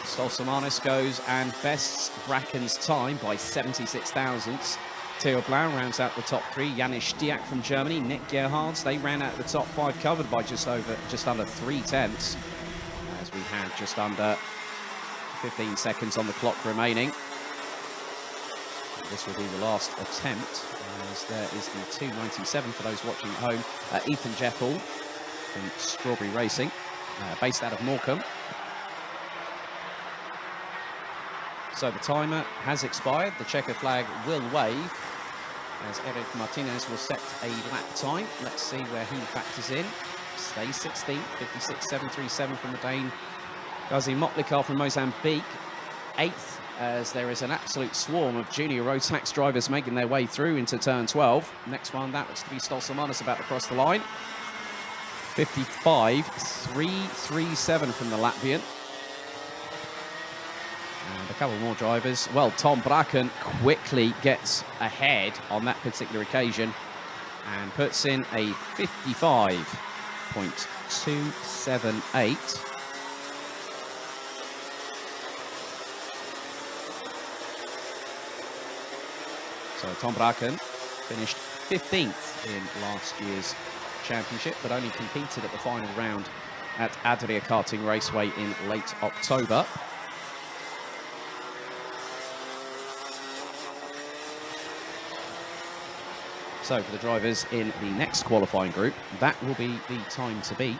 Stolzomanis goes and bests Bracken's time by 76 thousandths. Theo Blau rounds out the top 3. Janis Diak from Germany, Nick Gerhards, they ran out the top 5, covered by just under 3 tenths. As we had just under 15 seconds on the clock remaining. This will be the last attempt, as there is the 2.97 for those watching at home. Ethan Jeff Hall from Strawberry Racing, based out of Morecambe. So the timer has expired. The checker flag will wave, as Eric Martinez will set a lap time. Let's see where he factors in. Stays 16th, 56.737 from the Dane. Gazi Motlikar from Mozambique, 8th, as there is an absolute swarm of junior Rotax drivers making their way through into turn 12. Next one, that looks to be Stolzomanis about to cross the line. 55.337 from the Latvian. And a couple more drivers. Well, Tom Bracken quickly gets ahead on that particular occasion and puts in a 55.278. So Tom Bracken finished 15th in last year's championship, but only competed at the final round at Adria Karting Raceway in late October. So for the drivers in the next qualifying group, that will be the time to beat.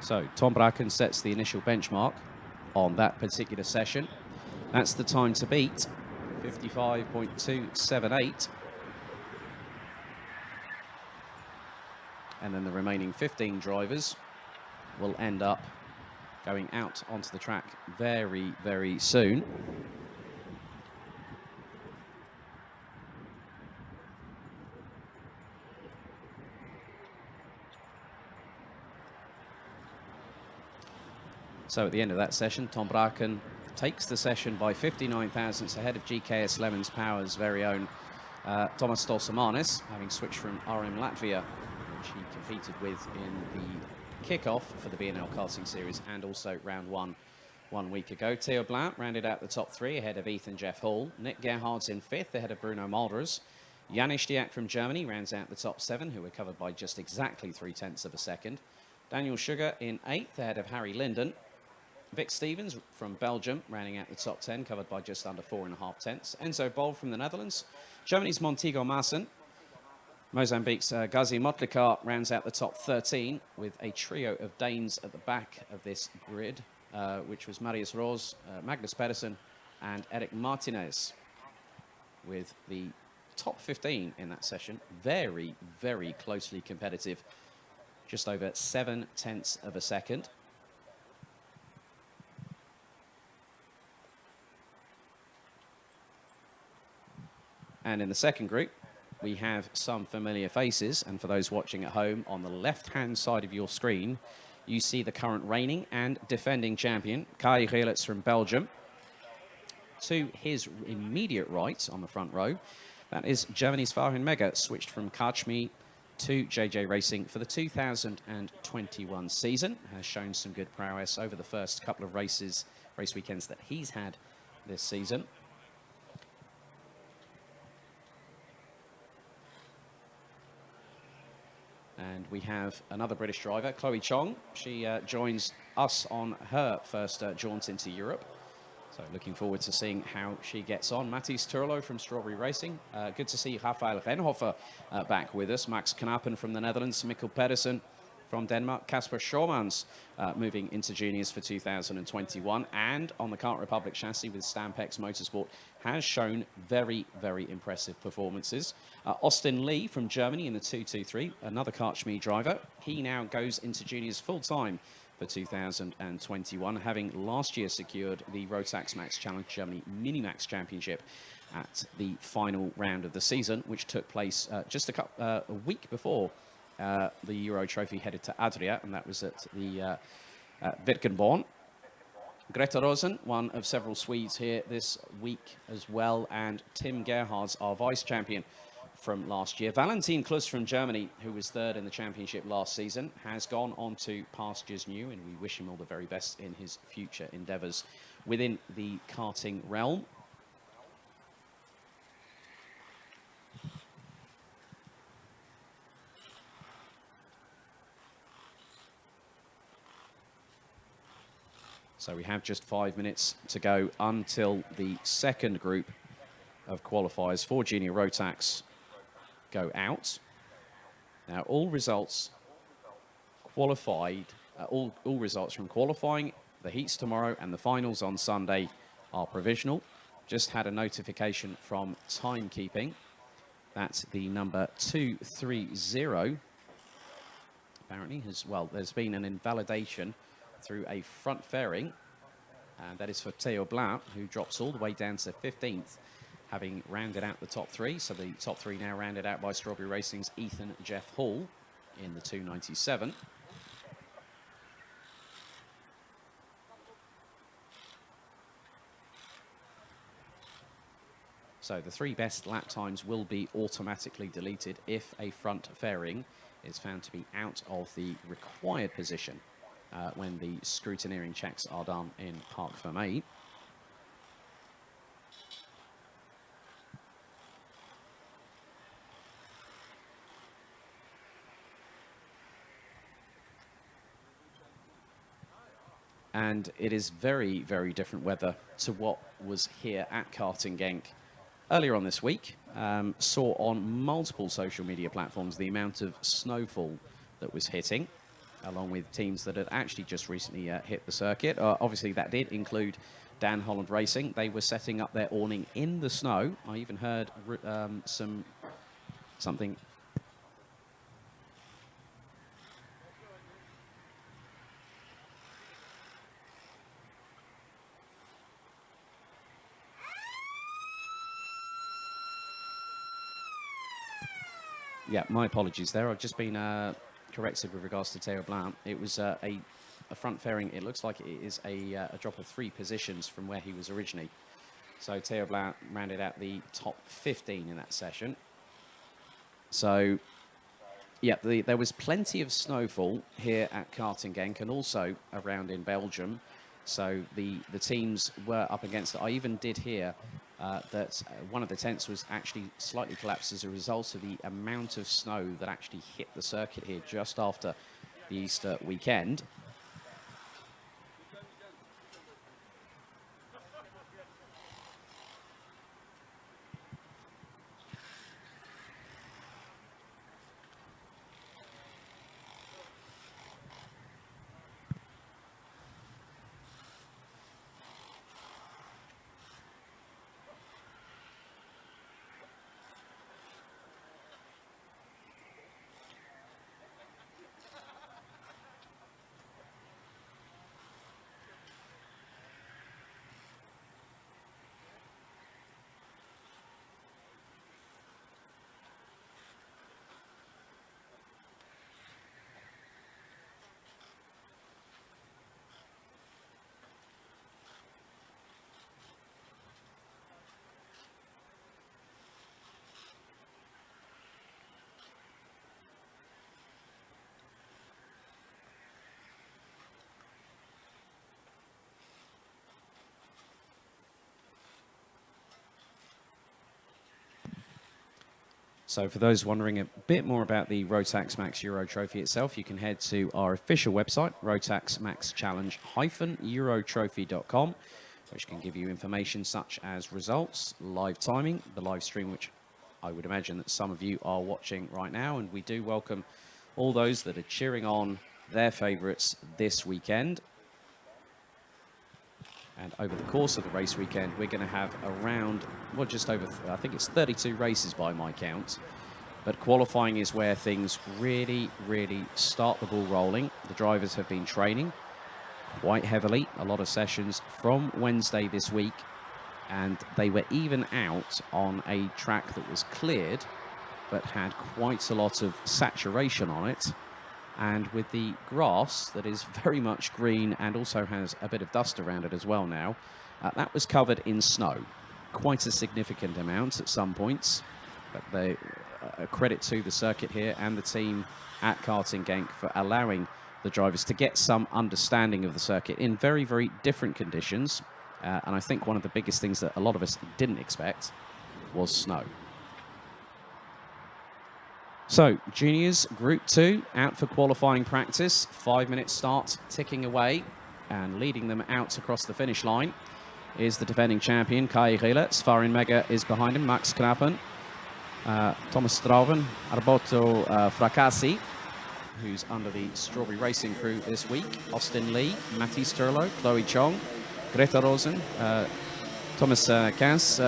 So Tom Bracken sets the initial benchmark on that particular session. That's the time to beat, 55.278. And then the remaining 15 drivers will end up going out onto the track very, very soon. So at the end of that session, Tom Bracken takes the session by 59 thousandths ahead of GKS Lemons Power's very own Thomas Stolzomanis, having switched from RM Latvia, which he competed with in the kickoff for the B&L Karting Series and also round 1 week ago. Theo Blau rounded out the top 3 ahead of Ethan Jeff Hall. Nick Gerhard's in 5th ahead of Bruno Malders. Janis Diak from Germany rounds out the top 7, who were covered by just exactly 0.3 of a second. Daniel Sugar in 8th ahead of Harry Linden. Vic Stevens from Belgium, rounding out the top 10, covered by just under 4.5 tenths. Enzo Bol from the Netherlands. Germany's Montego Maassen. Mozambique's Gazi Motlikar rounds out the top 13, with a trio of Danes at the back of this grid, which was Marius Roos, Magnus Pedersen, and Eric Martinez, with the top 15 in that session. Very, very closely competitive. Just over 0.7 of a second. And in the second group, we have some familiar faces. And for those watching at home, on the left-hand side of your screen, you see the current reigning and defending champion, Kai Geerlitz from Belgium. To his immediate right on the front row, that is Germany's Farin Mega, switched from Karchmi to JJ Racing for the 2021 season. Has shown some good prowess over the first couple of race weekends that he's had this season. And we have another British driver, Chloe Chong. She joins us on her first jaunt into Europe. So looking forward to seeing how she gets on. Matthijs Turlo from Strawberry Racing. Good to see Rafael Renhofer back with us. Max Knappen from the Netherlands. Mikkel Pedersen from Denmark. Kasper Schormans moving into juniors for 2021. And on the Kart Republic chassis with Stampex Motorsport has shown very, very impressive performances. Austin Lee from Germany in the 223, another Kartschmied driver. He now goes into juniors full-time for 2021, having last year secured the Rotax Max Challenge Germany Mini-Max Championship at the final round of the season, which took place just a week before the Euro Trophy headed to Adria, and that was at the Birkenborn. Greta Rosen, one of several Swedes here this week as well, and Tim Gerhards, our vice-champion from last year. Valentin Klus from Germany, who was third in the championship last season, has gone on to pastures new, and we wish him all the very best in his future endeavours within the karting realm. So we have just 5 minutes to go until the second group of qualifiers for Junior Rotax go out. Now, all results qualified, all results from qualifying, the heats tomorrow and the finals on Sunday are provisional. Just had a notification from timekeeping. That's the number 230. Apparently, there's been an invalidation through a front fairing, and that is for Theo Blanc, who drops all the way down to 15th, having rounded out the top three. So the top three now rounded out by Strawberry Racing's Ethan Jeff Hall in the 297. So the three best lap times will be automatically deleted if a front fairing is found to be out of the required position when the scrutineering checks are done in Parc Fermé. And it is very, very different weather to what was here at Karting Genk earlier on this week. Saw on multiple social media platforms the amount of snowfall that was hitting, along with teams that had actually just recently hit the circuit. Obviously, that did include Dan Holland Racing. They were setting up their awning in the snow. I even heard something. Yeah, my apologies there. I've just been corrected with regards to Theo Blanc. It was a front fairing. It looks like it is a drop of 3 positions from where he was originally. So Theo Blanc rounded out the top 15 in that session. So, yeah, there was plenty of snowfall here at Karting Genk and also around in Belgium. So the teams were up against it. I even did hear that one of the tents was actually slightly collapsed as a result of the amount of snow that actually hit the circuit here just after the Easter weekend. So for those wondering a bit more about the Rotax Max Euro Trophy itself, you can head to our official website, rotaxmaxchallenge-eurotrophy.com, which can give you information such as results, live timing, the live stream, which I would imagine that some of you are watching right now. And we do welcome all those that are cheering on their favourites this weekend. And over the course of the race weekend, we're going to have around, well, just over, I think it's 32 races by my count. But qualifying is where things really, really start the ball rolling. The drivers have been training. quite heavily, a lot of sessions from Wednesday this week, and they were even out on a track that was cleared but had quite a lot of saturation on it, and with the grass that is very much green and also has a bit of dust around it as well now, that was covered in snow, quite a significant amount at some points. But they credit to the circuit here and the team at Karting Genk for allowing the drivers to get some understanding of the circuit in very, very different conditions. And I think one of the biggest things that a lot of us didn't expect was snow. So, juniors, Group 2, out for qualifying practice. 5-minute start ticking away, and leading them out across the finish line is the defending champion, Kai Gilbert. Farin Mega is behind him, Max Knappen, Thomas Strauven, Arboto Fracassi, who's under the Strawberry Racing crew this week, Austin Lee, Matti Sturlo, Chloe Chong, Greta Rosen, Thomas Kans,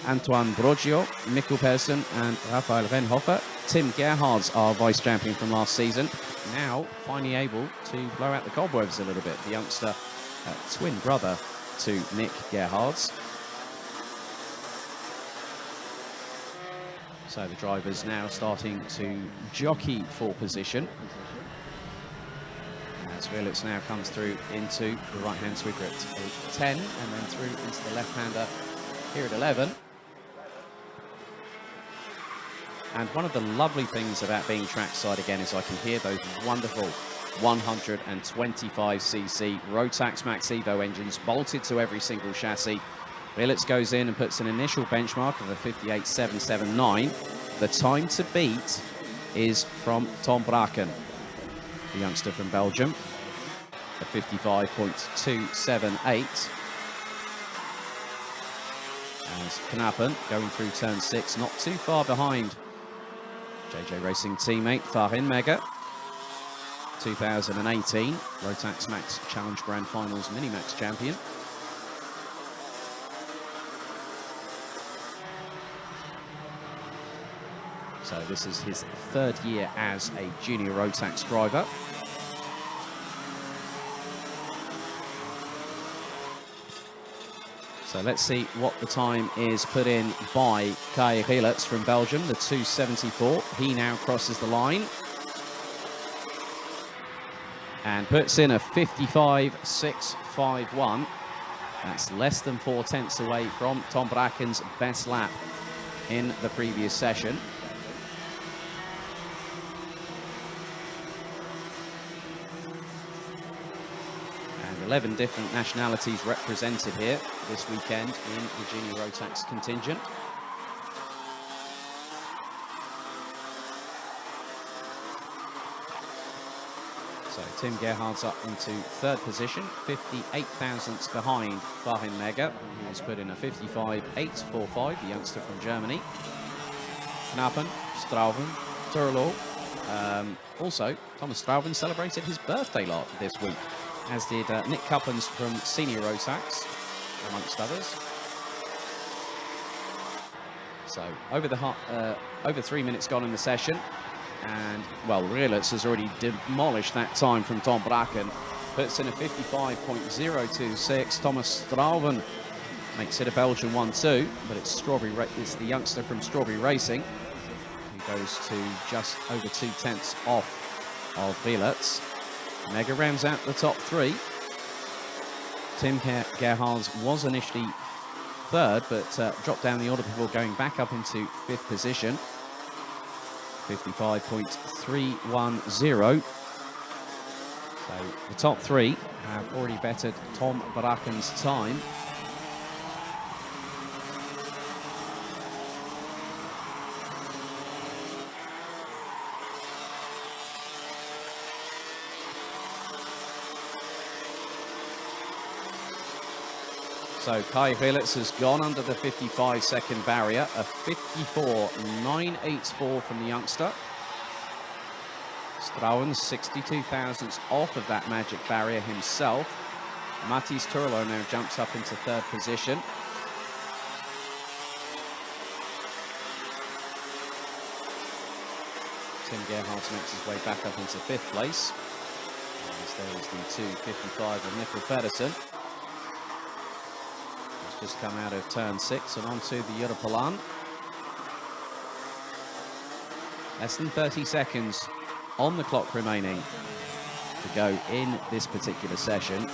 Antoine Broggio, Mikkel Persson and Raphael Renhofer. Tim Gerhard's our vice champion from last season, now finally able to blow out the cobwebs a little bit. The youngster, twin brother to Nick Gerhard's. So the drivers now starting to jockey for position. As Willits now comes through into the right-hand sweeper at 10 and then through into the left-hander here at 11. And one of the lovely things about being trackside again is I can hear those wonderful 125cc Rotax Max Evo engines bolted to every single chassis. Willits goes in and puts an initial benchmark of a 58.779. The time to beat is from Tom Braken, the youngster from Belgium, a 55.278. As Knappen going through turn 6, not too far behind JJ Racing teammate Farin Mega, 2018 Rotax Max Challenge Grand Finals Mini-Max champion. So this is his 3rd year as a junior Rotax driver. So let's see what the time is put in by Kai Gilbert from Belgium, the 274. He now crosses the line and puts in a 55.651. That's less than 4 tenths away from Tom Braken's best lap in the previous session. And 11 different nationalities represented here this weekend in the Junior Rotax contingent. So Tim Gerhard's up into 3rd position, 58 thousandths behind Farin Mega, who's put in a 55.845, the youngster from Germany. Knappen, Strauven, Turlo. Also, Thomas Strauven celebrated his birthday this week, as did Nick Cuppens from Senior Rotax, amongst others. So over 3 minutes gone in the session, and well, Willits has already demolished that time from Tom Braken. Puts in a 55.026. Thomas Strauven makes it a Belgian 1-2, but it's the youngster from Strawberry Racing who goes to just over 2 tenths off of Willits. Mega rounds out the top 3. Tim Gerhards was initially 3rd, but dropped down the order before going back up into 5th position. 55.310. So the top 3 have already bettered Tom Braken's time. So Kai Willits has gone under the 55-second barrier, a 54.984 from the youngster. Strauven 62 thousandths off of that magic barrier himself. Matthijs Turlo now jumps up into 3rd position. Tim Gerhards makes his way back up into 5th place. There is the 2.55 of Mikkel Pedersen. He's just come out of turn 6 and onto the Europalan. Less than 30 seconds on the clock remaining to go in this particular session.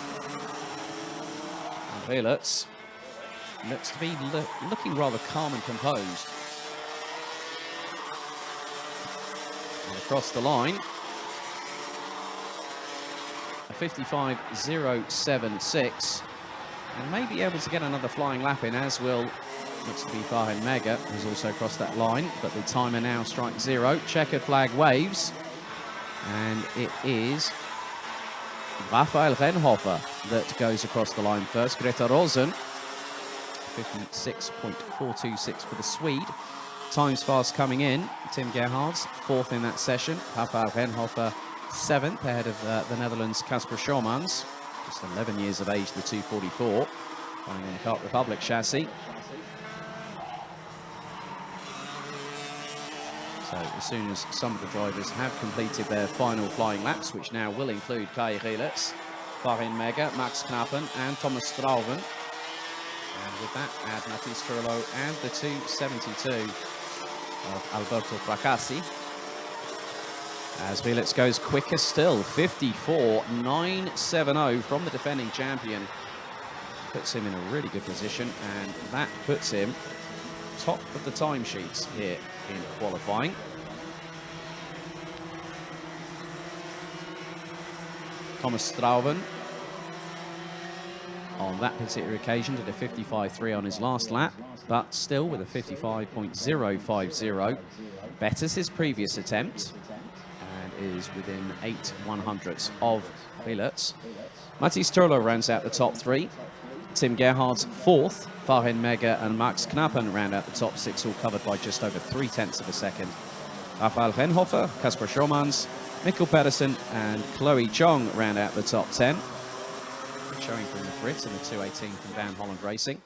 And Gilbert looks to be looking rather calm and composed. And across the line, a 55.076, and may be able to get another flying lap in, as will, looks to be Farin Mega, who's also crossed that line, but the timer now strikes 0. Checkered flag waves, and it is Raphael Renhofer that goes across the line first. Greta Rosen, 56.426 for the Swede. Times fast coming in. Tim Gerhards, 4th in that session. Raphael Renhofer, 7th, ahead of the Netherlands' Casper Schomans, just 11 years of age, the 244, running on the Kart Republic chassis. So as soon as some of the drivers have completed their final flying laps, which now will include Kai Gilbert, Farin Mega, Max Knappen and Thomas Strauven. And with that, add Matthias Turlo and the 2.72 of Alberto Fracassi. As Gilbert goes quicker still, 54.970 from the defending champion. Puts him in a really good position, and that puts him top of the timesheets here in qualifying. Thomas Strauven on that particular occasion did a 55.3 on his last lap, but still with a 55.050, betters his previous attempt and is within 8/100ths of Gilbert's. Matthias Turlo rounds out the top 3. Tim Gerhard's 4th, Farin Mega and Max Knappen round out the top 6, all covered by just over 0.3 of a second. Raphael Renhofer, Casper Schomans, Mikkel Pedersen and Chloe Chong round out the top 10. Showing from the Brits in the 2.18 from Van Holland Racing.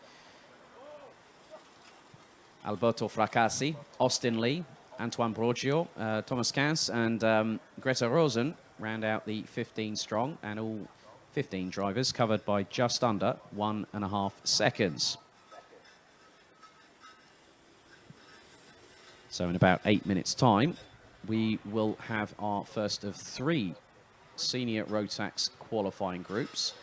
Alberto Fracassi, Austin Lee, Antoine Brogio, Thomas Kans and Greta Rosen round out the 15 strong, and all 15 drivers covered by just under 1.5 seconds. So in about 8 minutes' time, we will have our first of 3 senior Rotax qualifying groups.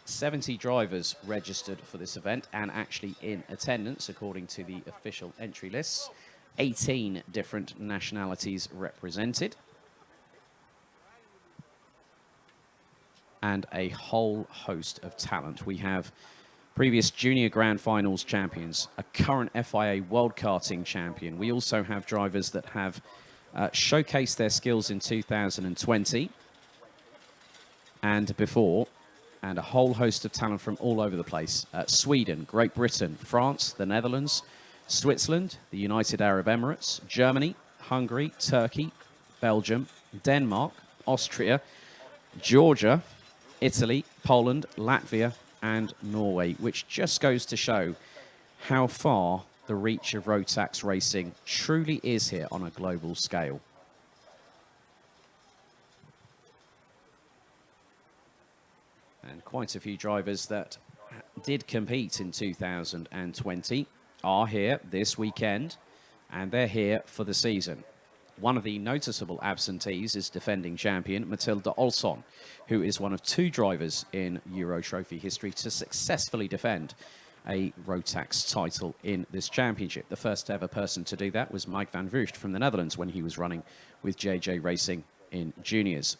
70 drivers registered for this event and actually in attendance according to the official entry lists. 18 different nationalities represented. And a whole host of talent. We have previous Junior Grand Finals champions, a current FIA World Karting champion. We also have drivers that have showcased their skills in 2020 and before, and a whole host of talent from all over the place. Sweden, Great Britain, France, the Netherlands, Switzerland, the United Arab Emirates, Germany, Hungary, Turkey, Belgium, Denmark, Austria, Georgia, Italy, Poland, Latvia, and Norway, which just goes to show how far the reach of Rotax racing truly is here on a global scale. And quite a few drivers that did compete in 2020 are here this weekend, and they're here for the season. One of the noticeable absentees is defending champion Matilda Olsson, who is one of 2 drivers in Euro Trophy history to successfully defend a Rotax title in this championship. The first ever person to do that was Mike van Wust from the Netherlands when he was running with JJ Racing in juniors,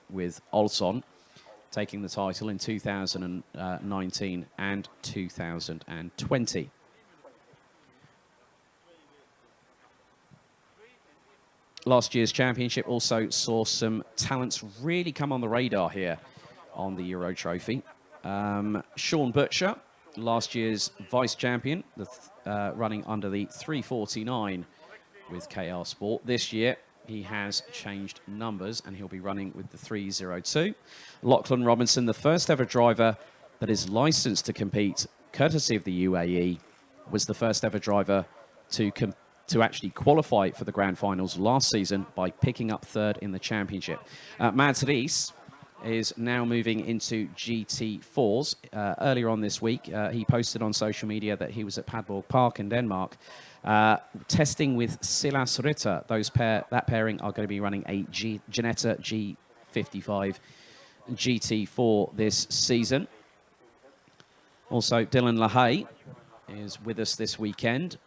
with Olsson taking the title in 2019 and 2020. Last year's championship also saw some talents really come on the radar here on the Euro Trophy. Sean Butcher, last year's vice champion, running under the 349 with KR Sport. This year, he has changed numbers and he'll be running with the 302. Lachlan Robinson, the first ever driver that is licensed to compete, courtesy of the UAE, was the first ever driver to to actually qualify for the grand finals last season by picking up third in the championship. Mads Ries is now moving into GT4s. Earlier on this week, he posted on social media that he was at Padborg Park in Denmark, testing with Silas Ritter. That pairing are going to be running a Ginetta G55 GT4 this season. Also, Dylan LaHaye is with us this weekend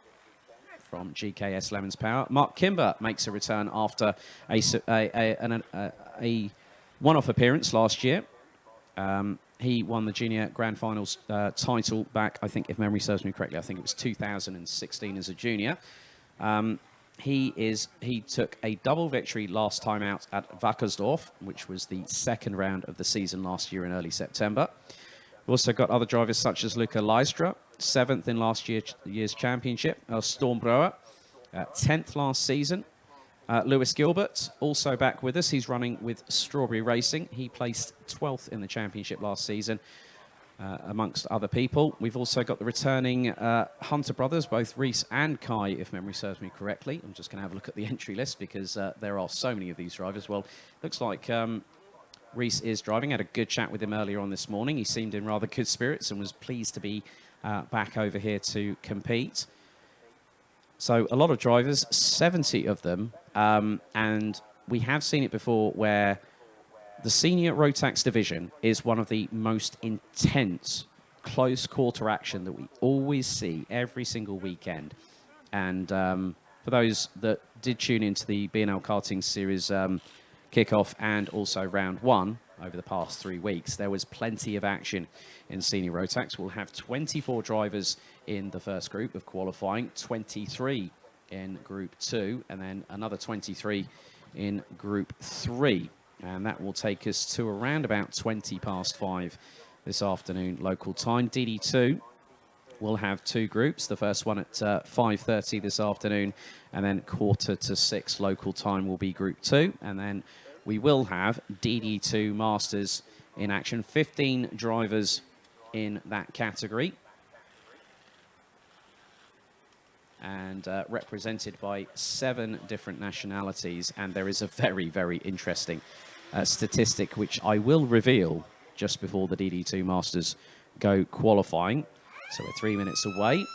from GKS Lemons Power. Mark Kimber makes a return after a one-off appearance last year. He won the Junior Grand Finals title back, I think, if memory serves me correctly, I think it was 2016 as a junior. He took a double victory last time out at Wackersdorf, which was the second round of the season last year in early September. We've also got other drivers such as Luca Leistra, 7th in last year's championship. Stormbroer, 10th last season. Lewis Gilbert, also back with us. He's running with Strawberry Racing. He placed 12th in the championship last season, amongst other people. We've also got the returning Hunter brothers, both Reese and Kai, if memory serves me correctly. I'm just going to have a look at the entry list because there are so many of these drivers. Well, looks like Reese is driving. I had a good chat with him earlier on this morning. He seemed in rather good spirits and was pleased to be back over here to compete. So a lot of drivers, 70 of them, and we have seen it before where the senior Rotax division is one of the most intense close quarter action that we always see every single weekend. And for those that did tune into the B&L Karting Series kickoff and also round one over the past 3 weeks, there was plenty of action in senior Rotax. We'll have 24 drivers in the first group of qualifying, 23 in group 2, and then another 23 in group 3. And that will take us to around about 20 past 5 this afternoon local time. DD2 will have 2 groups. The first one at 5:30 this afternoon, and then 5:45 local time will be group 2. And then we will have DD2 Masters in action. 15 drivers in that category. And represented by 7 different nationalities. And there is a very, very interesting statistic, which I will reveal just before the DD2 Masters go qualifying. So we're 3 minutes away.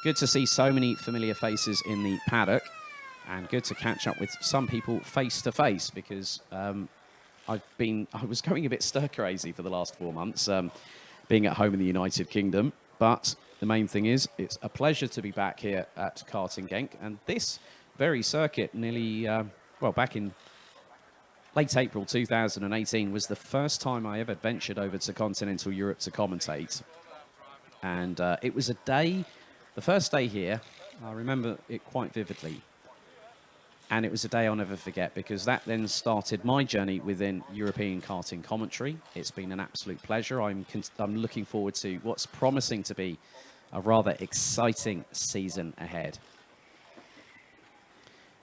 Good to see so many familiar faces in the paddock, and good to catch up with some people face to face, because I was going a bit stir crazy for the last 4 months, being at home in the United Kingdom. But the main thing is, it's a pleasure to be back here at Karting Genk, and this very circuit, nearly back in late April 2018, was the first time I ever ventured over to continental Europe to commentate. And it was a day, the first day here, I remember it quite vividly. And it was a day I'll never forget, because that then started my journey within European karting commentary. It's been an absolute pleasure. I'm looking forward to what's promising to be a rather exciting season ahead.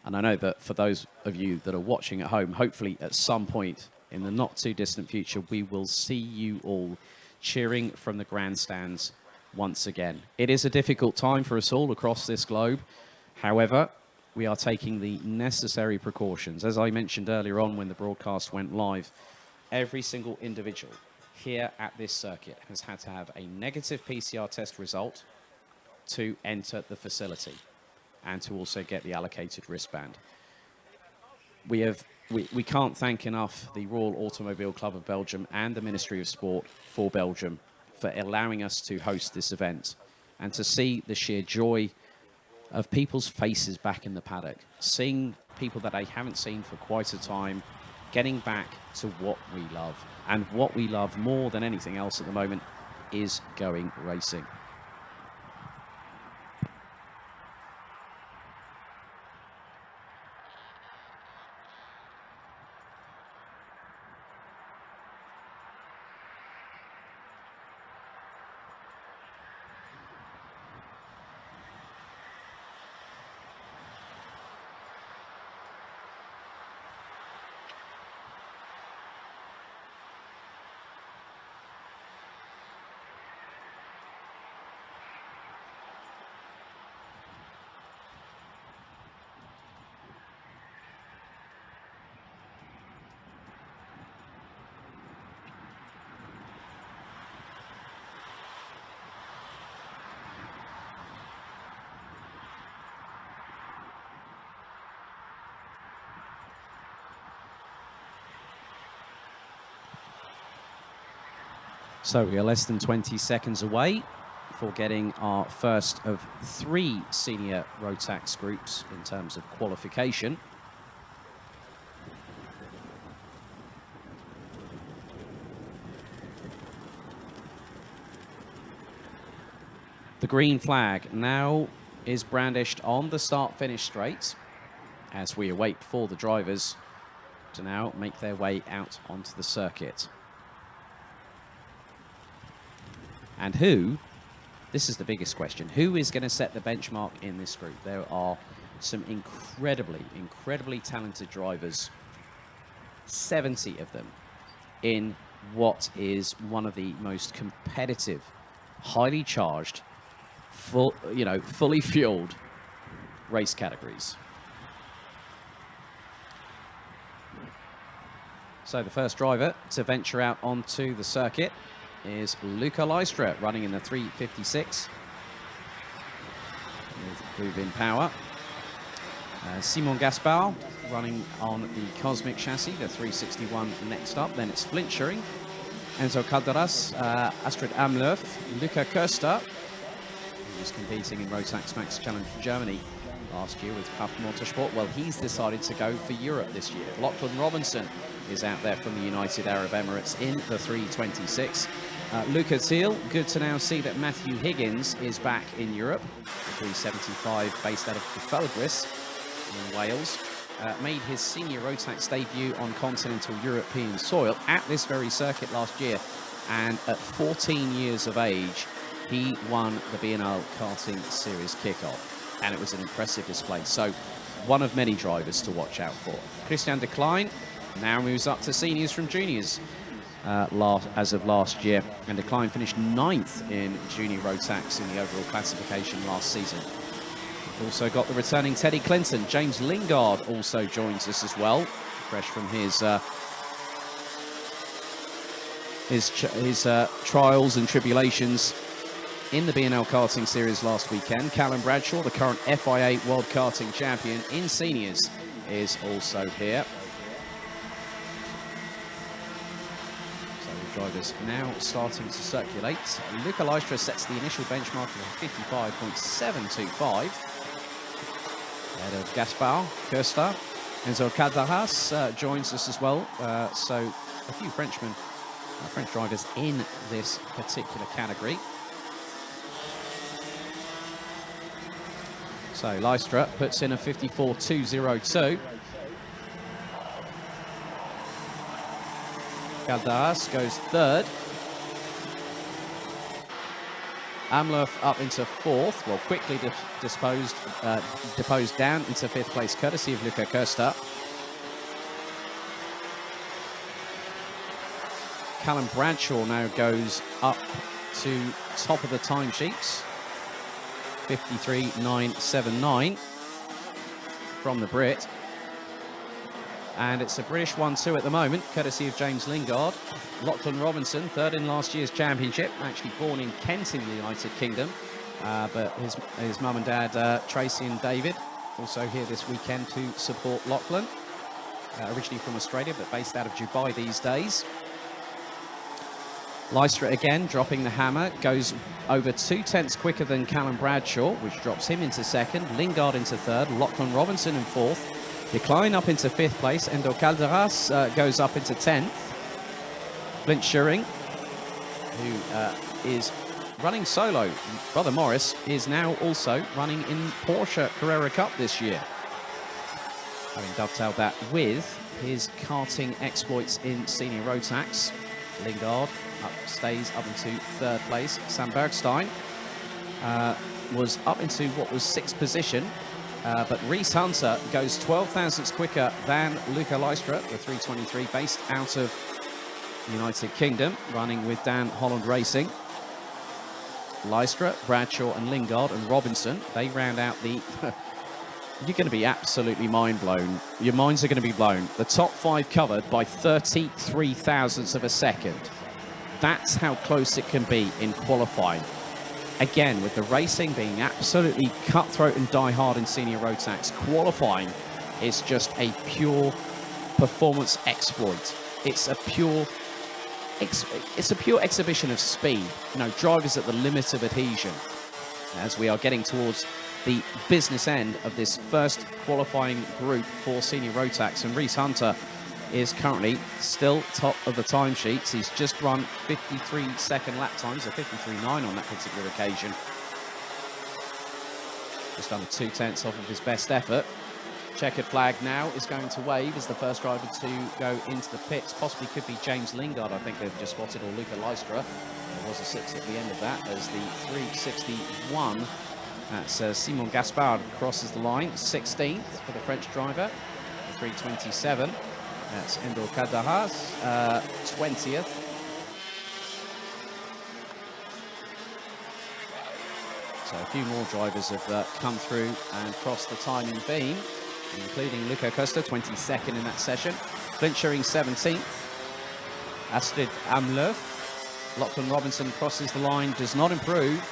And I know that for those of you that are watching at home, hopefully at some point in the not too distant future, we will see you all cheering from the grandstands once again. It is a difficult time for us all across this globe. However, we are taking the necessary precautions. As I mentioned earlier on when the broadcast went live, every single individual here at this circuit has had to have a negative PCR test result to enter the facility and to also get the allocated wristband. We can't thank enough the Royal Automobile Club of Belgium and the Ministry of Sport for Belgium for allowing us to host this event, and to see the sheer joy of people's faces back in the paddock, seeing people that I haven't seen for quite a time, getting back to what we love. And what we love more than anything else at the moment is going racing. So we are less than 20 seconds away for getting our first of 3 senior Rotax groups in terms of qualification. The green flag now is brandished on the start-finish straight as we await for the drivers to now make their way out onto the circuit. And this is the biggest question, who is going to set the benchmark in this group? There are some incredibly talented drivers, 70 of them, in what is one of the most competitive, highly charged, fully fueled race categories. So the first driver to venture out onto the circuit is Luca Lystra, running in the 356 with move-in power. Simon Gaspard running on the Cosmic chassis, the 361 next up. Then it's Flint Schuring, Enzo Calderas, Astrid Amlöf, Luca Köster, who was competing in Rotax Max Challenge Germany last year with Kraft Motorsport. Well, he's decided to go for Europe this year. Lachlan Robinson is out there from the United Arab Emirates in the 326. Luca Thiel, good to now see that Matthew Higgins is back in Europe. The 375 based out of Trafalgar in Wales. Made his senior Rotax debut on continental European soil at this very circuit last year. And at 14 years of age, he won the B&L Karting Series kickoff. And it was an impressive display. So one of many drivers to watch out for. Christian de Klein now moves up to seniors from juniors as of last year. And de Klein finished 9th in junior Rotax in the overall classification last season. We've also got the returning Teddy Clinton. James Lingard also joins us as well, fresh from his trials and tribulations in the B&L Karting Series last weekend. Callum Bradshaw, the current FIA World Karting Champion in seniors, is also here. So the drivers now starting to circulate. Luca Lystra sets the initial benchmark of 55.725. Ahead of Gaspard, Köster, Enzo Calderas joins us as well. So a few French drivers in this particular category. So Lystra puts in a 54.202. Calderas goes 3rd. Amlöf up into 4th, well, quickly deposed down into 5th place, courtesy of Luca Köster. Callum Bradshaw now goes up to top of the timesheets, 53.979 from the Brit. And it's a British 1-2 at the moment, courtesy of James Lingard. Lachlan Robinson, 3rd in last year's championship, actually born in Kent in the United Kingdom. But his mum and dad, Tracy and David, also here this weekend to support Lachlan. Originally from Australia, but based out of Dubai these days. Lystra again dropping the hammer, goes over 2/10 quicker than Callum Bradshaw, which drops him into 2nd, Lingard into 3rd, Lachlan Robinson in 4th, de Klein up into 5th place, Endo Calderas goes up into 10th. Flint Schuring, who is running solo. Brother Morris is now also running in Porsche Carrera Cup this year, having dovetailed that with his karting exploits in senior Rotax. Lingard stays up into 3rd place. Sam Bergstein was up into what was 6th position, but Reese Hunter goes 12 thousandths quicker than Luca Lystra, the 323, based out of the United Kingdom, running with Dan Holland Racing. Lystra, Bradshaw and Lingard and Robinson, they round out the... You're going to be absolutely mind blown. Your minds are going to be blown. The top 5 covered by 33 thousandths of a second. That's how close it can be in qualifying. Again, with the racing being absolutely cutthroat and die-hard in senior Rotax, qualifying is just a pure performance exploit. It's a pure it's a pure exhibition of speed. You know, drivers at the limit of adhesion. As we are getting towards the business end of this first qualifying group for Senior Rotax, and Reese Hunter is currently still top of the timesheets. He's just run 53-second lap times, so 53.9 on that particular occasion. Just under 2/10 off of his best effort. Checkered flag now is going to wave as the first driver to go into the pits. Possibly could be James Lingard, I think they've just spotted, or Luca Lystra. There was a 6 at the end of that as the 361. That's Simon Gaspard crosses the line. 16th for the French driver. The 327. That's Endo Cadahas, 20th. So a few more drivers have come through and crossed the timing beam, including Luca Costa, 22nd in that session. Clint Schuring, 17th. Astrid Amlöf. Lachlan Robinson crosses the line, does not improve,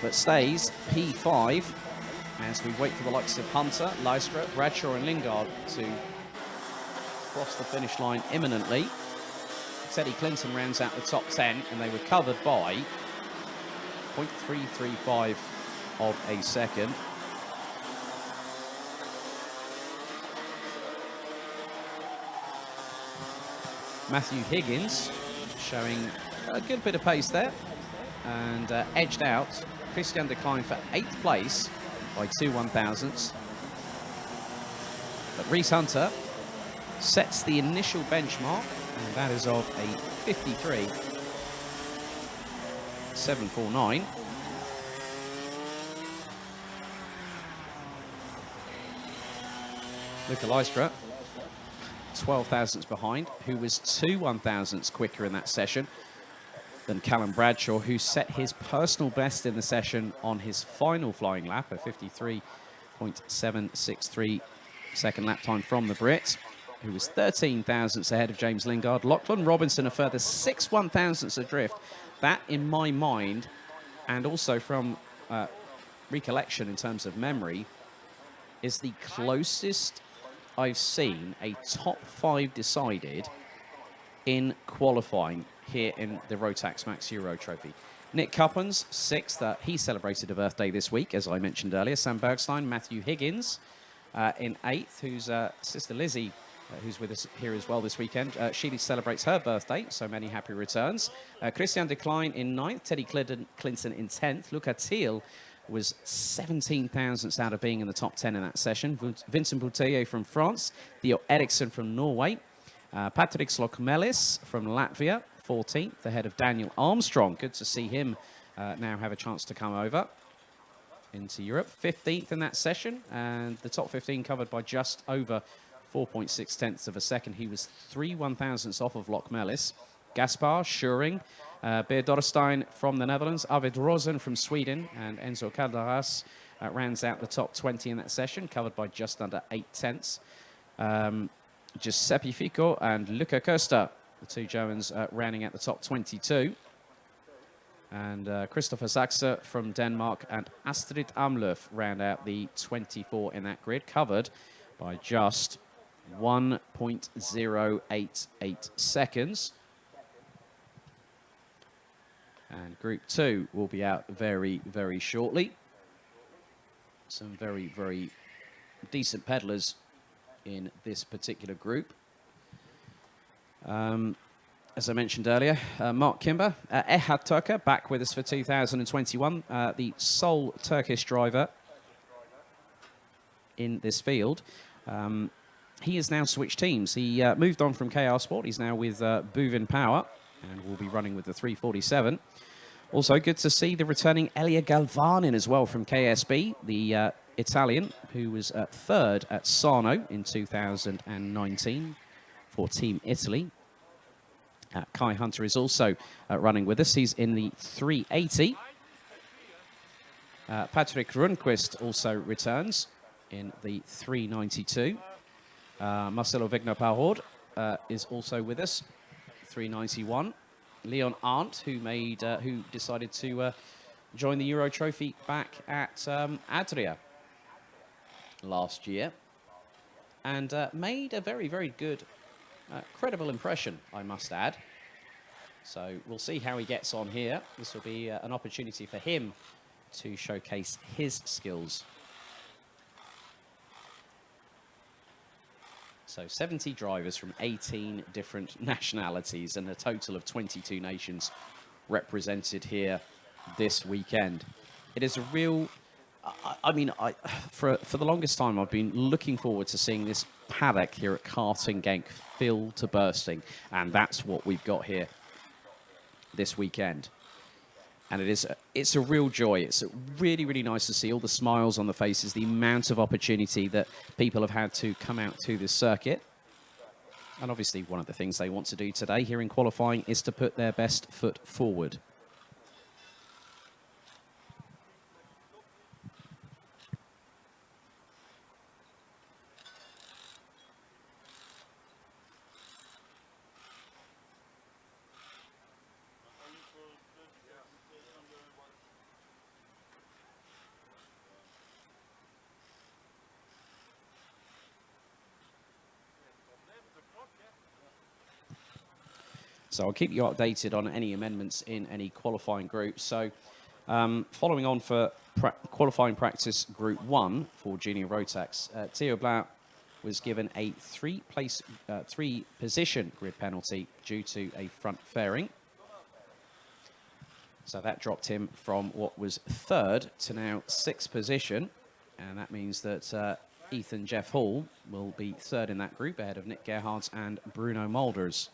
but stays P5 as we wait for the likes of Hunter, Lystra, Bradshaw and Lingard to cross the finish line imminently. Teddy Clinton rounds out the top 10, and they were covered by 0.335 of a second. Matthew Higgins showing a good bit of pace there, and edged out Christian Decline for 8th place by 2 1,000ths. But Reese Hunter sets the initial benchmark, and that is of a 53.749. Luca Lystra, 12 thousandths behind, who was 2 1,000ths quicker in that session than Callum Bradshaw, who set his personal best in the session on his final flying lap, a 53.763 second lap time from the Brit, who was 13 thousandths ahead of James Lingard. Lachlan Robinson a further 6 1,000ths adrift. That, in my mind, and also from recollection in terms of memory, is the closest I've seen a top 5 decided in qualifying here in the Rotax Max Euro Trophy. Nick Cuppens, 6th. He celebrated a birthday this week, as I mentioned earlier. Sam Bergstein, Matthew Higgins in 8th, whose sister Lizzie, who's with us here as well this weekend. She celebrates her birthday, so many happy returns. Christian Decline in 9th, Teddy Clinton in 10th. Luca Thiel was 17 thousandths out of being in the top 10 in that session. Vincent Bouteille from France, Theo Eriksson from Norway, Patrick Slokmelis from Latvia, 14th, ahead of Daniel Armstrong. Good to see him now have a chance to come over into Europe. 15th in that session, and the top 15 covered by just over 4.6 tenths of a second. He was 3 1,000ths off of Lochmelis. Gaspar, Schuring, Beer Dorrestein from the Netherlands, Arvid Rosen from Sweden, and Enzo Calderas rounds out the top 20 in that session, covered by just under 8 tenths. Giuseppe Fico and Luca Costa, the two Germans, rounding out the top 22. And Christopher Saxe from Denmark and Astrid Amlöf round out the 24 in that grid, covered by just 1.088 seconds. And Group 2 will be out very, very shortly. Some very, very decent pedallers in this particular group. As I mentioned earlier, Mark Kimber, Ehad Turker, back with us for 2021, the sole Turkish driver in this field. He has now switched teams. He moved on from KR Sport. He's now with Buvin Power and will be running with the 347. Also, good to see the returning Elia Galvanin as well from KSB, the Italian, who was 3rd at Sarno in 2019 for Team Italy. Kai Hunter is also running with us. He's in the 380. Patrick Rundqvist also returns in the 392. Marcelo Vigno-Paujord is also with us, 391. Leon Arndt, who decided to join the Euro Trophy back at Adria last year, and made a very, very good, credible impression, I must add. So we'll see how he gets on here. This will be an opportunity for him to showcase his skills. So 70 drivers from 18 different nationalities and a total of 22 nations represented here this weekend. It is a real... for the longest time, I've been looking forward to seeing this paddock here at Karting Genk filled to bursting. And that's what we've got here this weekend. And it's a real joy. It's really, really nice to see all the smiles on the faces, the amount of opportunity that people have had to come out to this circuit. And obviously, one of the things they want to do today here in qualifying is to put their best foot forward. So I'll keep you updated on any amendments in any qualifying groups. So following on for qualifying practice group 1 for junior Rotax, Theo Blau was given a three-position grid penalty due to a front fairing. So that dropped him from what was 3rd to now 6th position. And that means that Ethan Jeff Hall will be 3rd in that group ahead of Nick Gerhards and Bruno Mulders.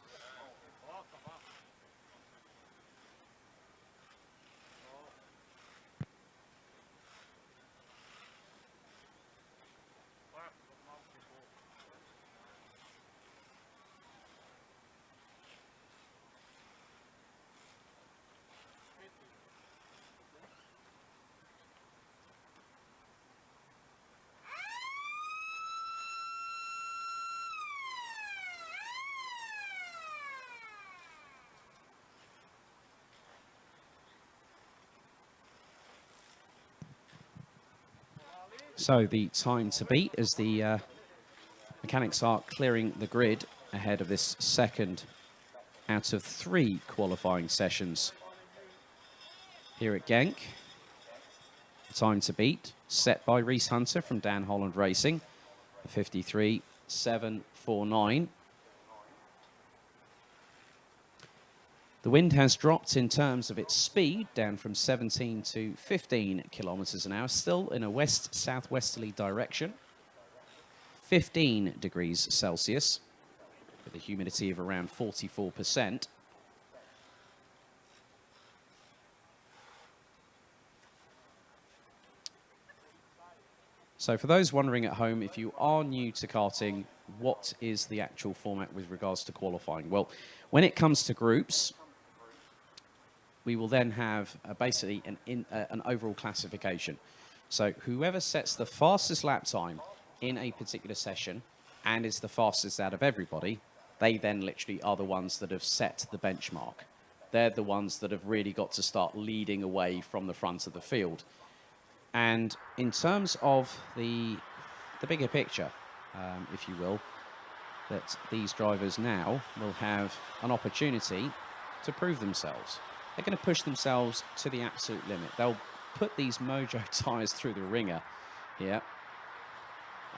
So the time to beat as the mechanics are clearing the grid ahead of this second out of 3 qualifying sessions here at Genk. The time to beat set by Reese Hunter from Dan Holland Racing, 53.749. The wind has dropped in terms of its speed, down from 17 to 15 kilometers an hour, still in a west-southwesterly direction. 15 degrees Celsius, with a humidity of around 44%. So for those wondering at home, if you are new to karting, what is the actual format with regards to qualifying? Well, when it comes to groups, we will then have basically an overall classification. So whoever sets the fastest lap time in a particular session and is the fastest out of everybody, they then literally are the ones that have set the benchmark. They're the ones that have really got to start leading away from the front of the field. And in terms of the bigger picture, if you will, that these drivers now will have an opportunity to prove themselves. They're going to push themselves to the absolute limit. They'll put these Mojo tyres through the ringer here.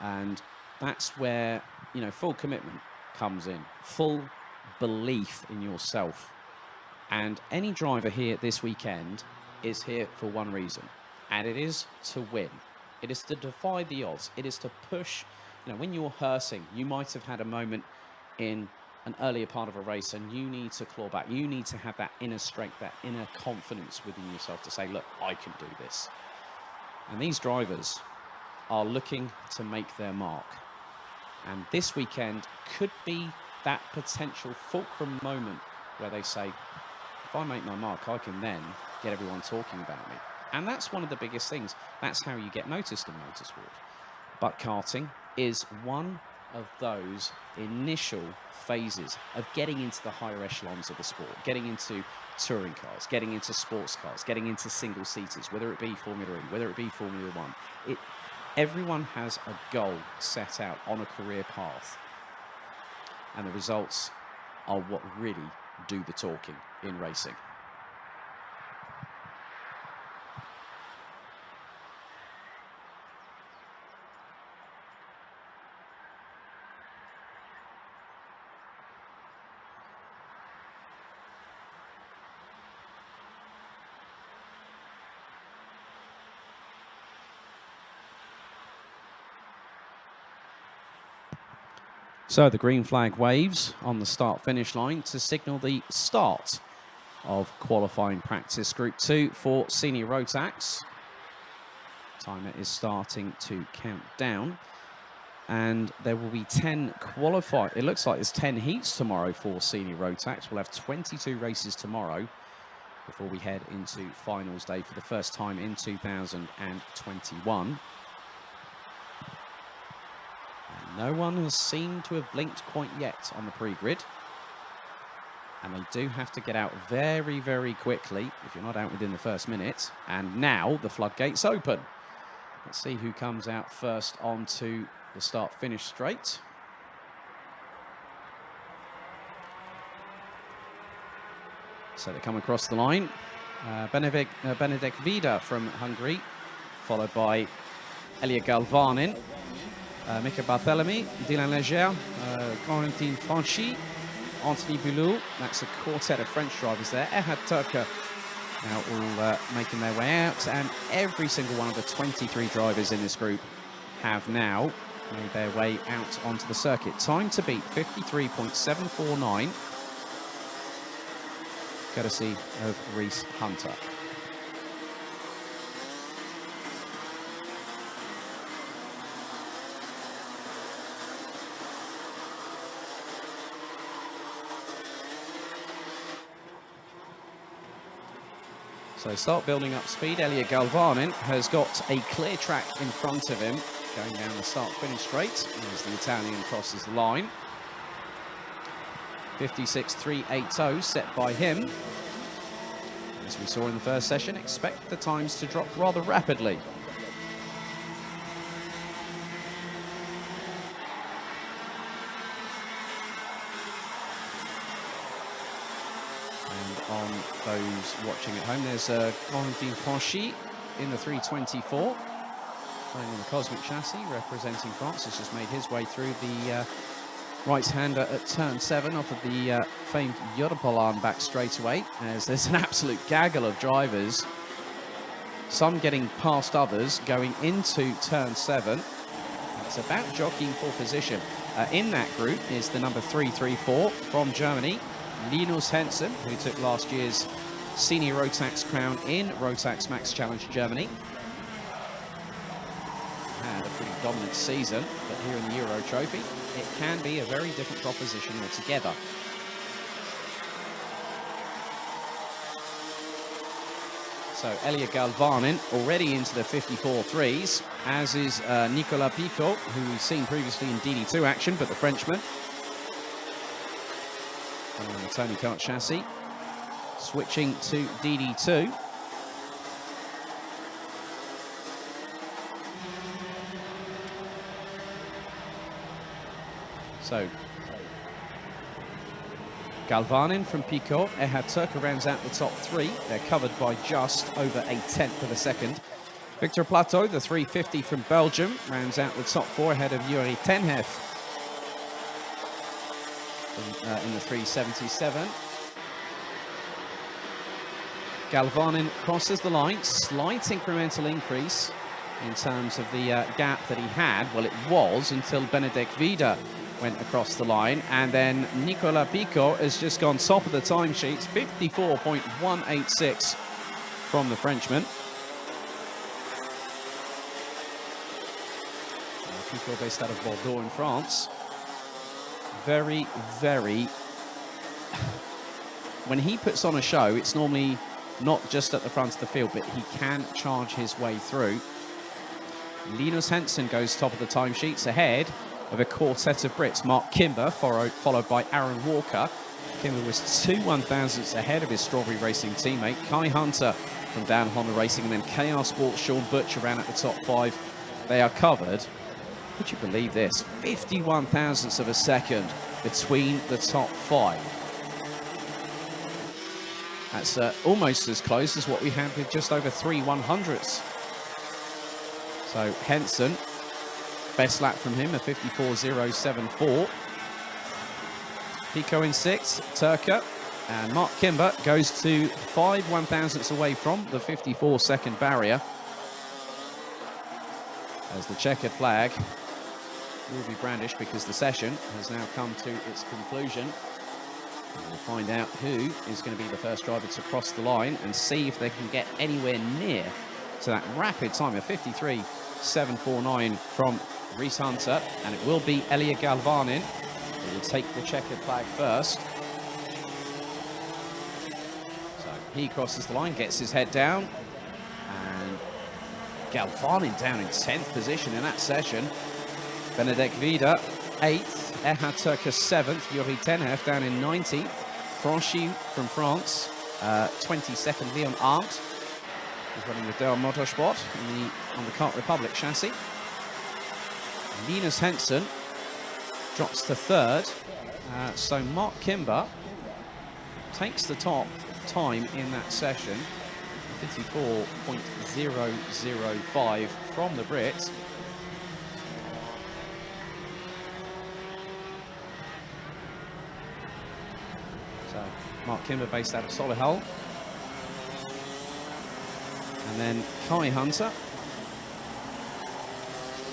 And that's where, you know, full commitment comes in. Full belief in yourself. And any driver here this weekend is here for one reason. And it is to win. It is to defy the odds. It is to push. You know, when you're hurting, you might have had a moment in an earlier part of a race and you need to claw back. You need to have that inner strength, that inner confidence within yourself to say, look, I can do this. And these drivers are looking to make their mark. And this weekend could be that potential fulcrum moment where they say, if I make my mark, I can then get everyone talking about me. And that's one of the biggest things. That's how you get noticed in motorsport. But karting is one of those initial phases of getting into the higher echelons of the sport, getting into touring cars, getting into sports cars, getting into single-seaters, whether it be Formula E, whether it be Formula One. Everyone has a goal set out on a career path. And the results are what really do the talking in racing. So the green flag waves on the start-finish line to signal the start of qualifying practice Group 2 for Senior Rotax. Timer is starting to count down. And there will be 10 qualifying. It looks like there's 10 heats tomorrow for Senior Rotax. We'll have 22 races tomorrow before we head into finals day for the first time in 2021. No one has seemed to have blinked quite yet on the pre-grid. And they do have to get out very, very quickly if you're not out within the first minute. And now the floodgates open. Let's see who comes out first onto the start-finish straight. So they come across the line. Benedek Vida from Hungary, followed by Elia Galvanin. Mika Barthelemy, Dylan Leger, Corentin Franchi, Anthony Boulou. That's a quartet of French drivers there. Ehad Turka now all making their way out. And every single one of the 23 drivers in this group have now made their way out onto the circuit. Time to beat 53.749, courtesy of Reese Hunter. So start building up speed. Elia Galvanin has got a clear track in front of him going down the start-finish straight as the Italian crosses the line. 56.380 set by him. As we saw in the first session, expect the times to drop rather rapidly. On those watching at home, there's Corentin Franchi in the 324, playing on the Cosmic chassis, representing France. Has just made his way through the right-hander at turn 7 off of the famed Yorubalan back straightaway, as there's an absolute gaggle of drivers, some getting past others going into turn 7. It's about jockeying for position. In that group is the number 334 from Germany, Linus Hensen, who took last year's Senior Rotax crown in Rotax Max Challenge Germany. Had a pretty dominant season, but here in the Euro Trophy, it can be a very different proposition altogether. So Elia Galvanin already into the 54.3s, as is Nicolas Picot, who we've seen previously in DD2 action, but the Frenchman. On the Tony Kart chassis, switching to DD2. So, Galvanin from Picot, Ehad Turka rounds out the top 3. They're covered by just over a tenth of a second. Victor Plateau, the 350 from Belgium, rounds out the top 4 ahead of Yuri Tenhef in the 377. Galvanin crosses the line, slight incremental increase in terms of the gap that he had. Well, it was until Benedek Vida went across the line, and then Nicolas Picot has just gone top of the timesheets, 54.186 from the Frenchman. Picot based out of Bordeaux in France. Very, very... when he puts on a show, it's normally not just at the front of the field, but he can charge his way through. Linus Hensen goes top of the timesheets ahead of a quartet of Brits. Mark Kimber, followed by Aaron Walker. Kimber was 2 1,000ths ahead of his Strawberry Racing teammate, Kai Hunter from Down Honda Racing, and then KR Sports' Sean Butcher ran at the top 5. They are covered. Would you believe this? 51 thousandths of a second between the top 5. That's almost as close as what we had with just over 3 100s. So Henson, best lap from him, a 54.074. Pico in 6th, Turker, and Mark Kimber goes to 5 1,000ths away from the 54-second barrier, as the checkered flag will be brandished because the session has now come to its conclusion. And we'll find out who is going to be the first driver to cross the line and see if they can get anywhere near to that rapid time of 53.749 from Rhys Hunter, and it will be Elia Galvanin who will take the checkered flag first. So he crosses the line, gets his head down, and Galvanin down in 10th position in that session. Benedek Vida 8th, Erhard Turker 7th, Yuri Tenhef down in 19th, Franchi from France 22nd, Leon Arndt is running the Dell Motorsport on the Kart Republic chassis. Linus Henson drops to 3rd, so Mark Kimber takes the top time in that session, 54.005 from the Brit. So Mark Kimber based out of Solihull. And then Kai Hunter.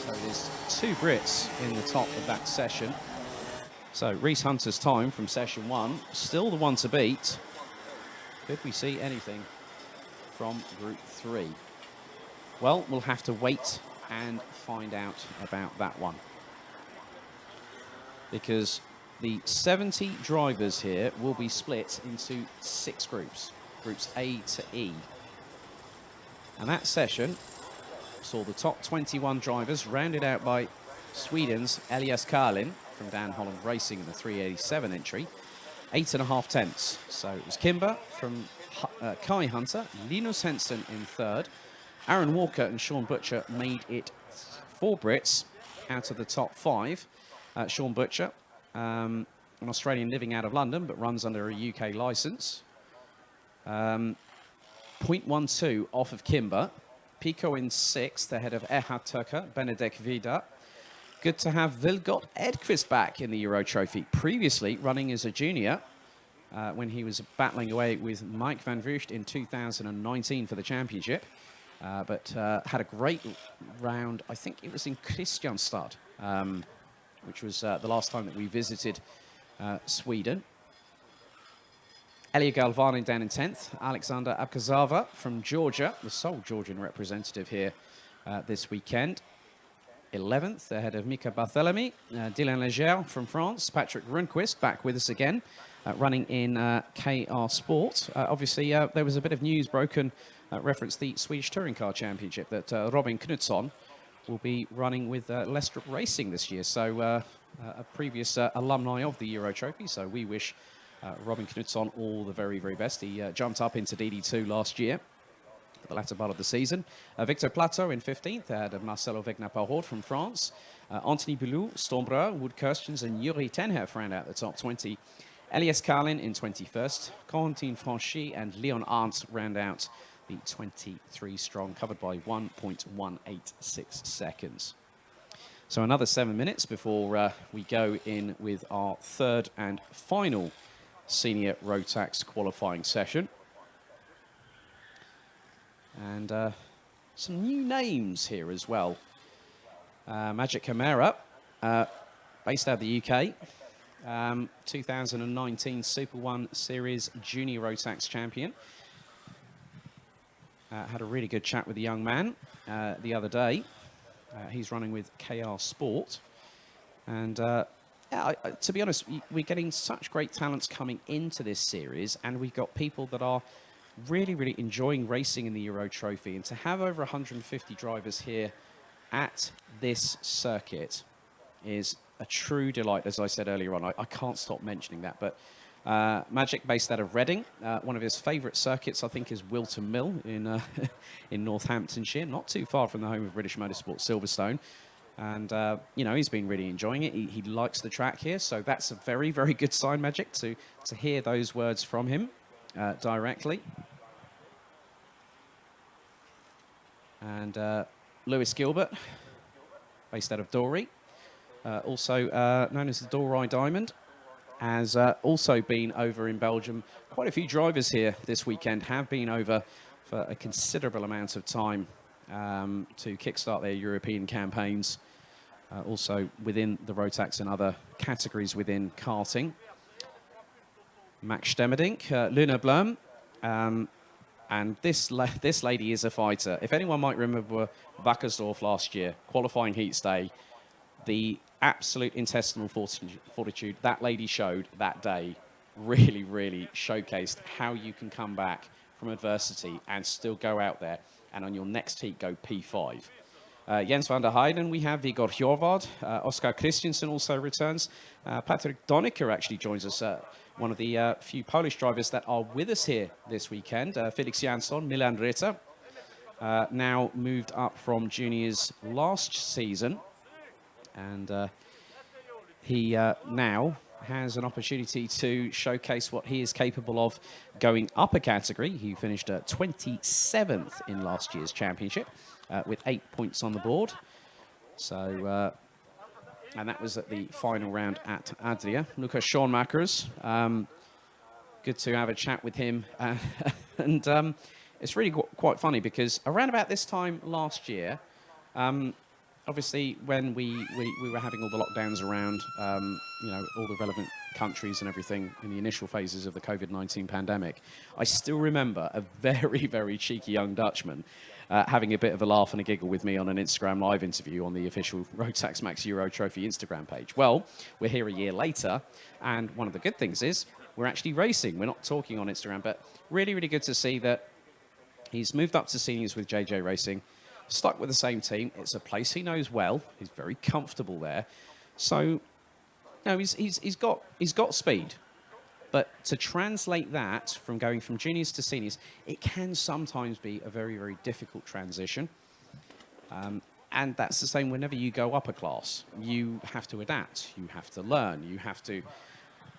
So there's 2 Brits in the top of that session. So Rhys Hunter's time from session 1, still the one to beat. Could we see anything from Group 3? Well, we'll have to wait and find out about that one. Because the 70 drivers here will be split into 6 groups, groups A to E. And that session saw the top 21 drivers rounded out by Sweden's Elias Karlin from Dan Holland Racing in the 387 entry, 8.5 tenths. So it was Kimber from Kai Hunter, Linus Henson in 3rd. Aaron Walker and Sean Butcher made it 4 Brits out of the top 5. Sean Butcher, an Australian living out of London, but runs under a UK licence. 0.12 off of Kimber. Pico in 6th, ahead of Erhard Turker, Benedek Vida. Good to have Vilgot Edqvist back in the Euro Trophy. Previously running as a junior when he was battling away with Mike van Vugt in 2019 for the championship. But had a great round, I think it was in Kristianstad, which was the last time that we visited Sweden. Elia Galvanin down in 10th. Alexander Abkazava from Georgia, the sole Georgian representative here this weekend. 11th, ahead of Mika Barthélemy. Dylan Leger from France. Patrick Rundqvist back with us again, running in KR Sport. Obviously, there was a bit of news broken reference the Swedish Touring Car Championship that Robin Knutsson will be running with Lestrup Racing this year. So a previous alumni of the Euro Trophy. So we wish Robin Knutsson all the very, very best. He jumped up into DD2 last year, for the latter part of the season. Victor Plateau in 15th, ahead of Marcelo Wegner-Parhord from France. Anthony Boulou, Stormbreur, Wood Kirstens and Yuri Tenhef round out the top 20. Elias Karlin in 21st. Corentin Franchi and Leon Arndt round out the 23 strong, covered by 1.186 seconds. So another 7 minutes before we go in with our 3rd and final senior Rotax qualifying session. And some new names here as well. Magic Camara, based out of the UK. 2019 Super 1 Series Junior Rotax champion. Had a really good chat with the young man the other day. He's running with KR Sport. And yeah, to be honest, we're getting such great talents coming into this series, and we've got people that are really, really enjoying racing in the Euro Trophy. And to have over 150 drivers here at this circuit is a true delight, as I said earlier on. I can't stop mentioning that. But Magic, based out of Reading, one of his favourite circuits, I think, is Wilton Mill in in Northamptonshire, not too far from the home of British Motorsport, Silverstone. And, you know, he's been really enjoying it. He likes the track here. So that's a very, very good sign, Magic, to hear those words from him. directly. And Lewis Gilbert, based out of Dorey, also known as the Dorey Diamond, has also been over in Belgium. Quite a few drivers here this weekend have been over for a considerable amount of time to kickstart their European campaigns, also within the Rotax and other categories within karting. Max Stemmerdink, Luna Blum, and this lady is a fighter. If anyone might remember Wackersdorf last year, qualifying heat stay, the absolute intestinal fortitude that lady showed that day really, really showcased how you can come back from adversity and still go out there and on your next heat go P5. Jens van der Heijden, we have Vigor Hjorvard, Oscar Christensen also returns. Patrick Donnicker actually joins us, one of the few Polish drivers that are with us here this weekend. Felix Jansson, Milan Ritter, now moved up from juniors last season. And he now has an opportunity to showcase what he is capable of going up a category. He finished 27th in last year's championship with 8 points on the board. So, and that was at the final round at Adria. Lucas Schoenmakers, good to have a chat with him. And it's really quite funny because around about this time last year, obviously, when we were having all the lockdowns around, you know, all the relevant countries and everything in the initial phases of the COVID-19 pandemic, I still remember a very, very cheeky young Dutchman having a bit of a laugh and a giggle with me on an Instagram live interview on the official Rotax Max Euro Trophy Instagram page. Well, we're here a year later, and one of the good things is we're actually racing. We're not talking on Instagram, but really, really good to see that he's moved up to seniors with JJ Racing. Stuck with the same team. It's a place he knows well. He's very comfortable there. So, no, he's got speed. But to translate that from going from juniors to seniors, it can sometimes be a very, very difficult transition. And that's the same whenever you go up a class. You have to adapt. You have to learn. You have to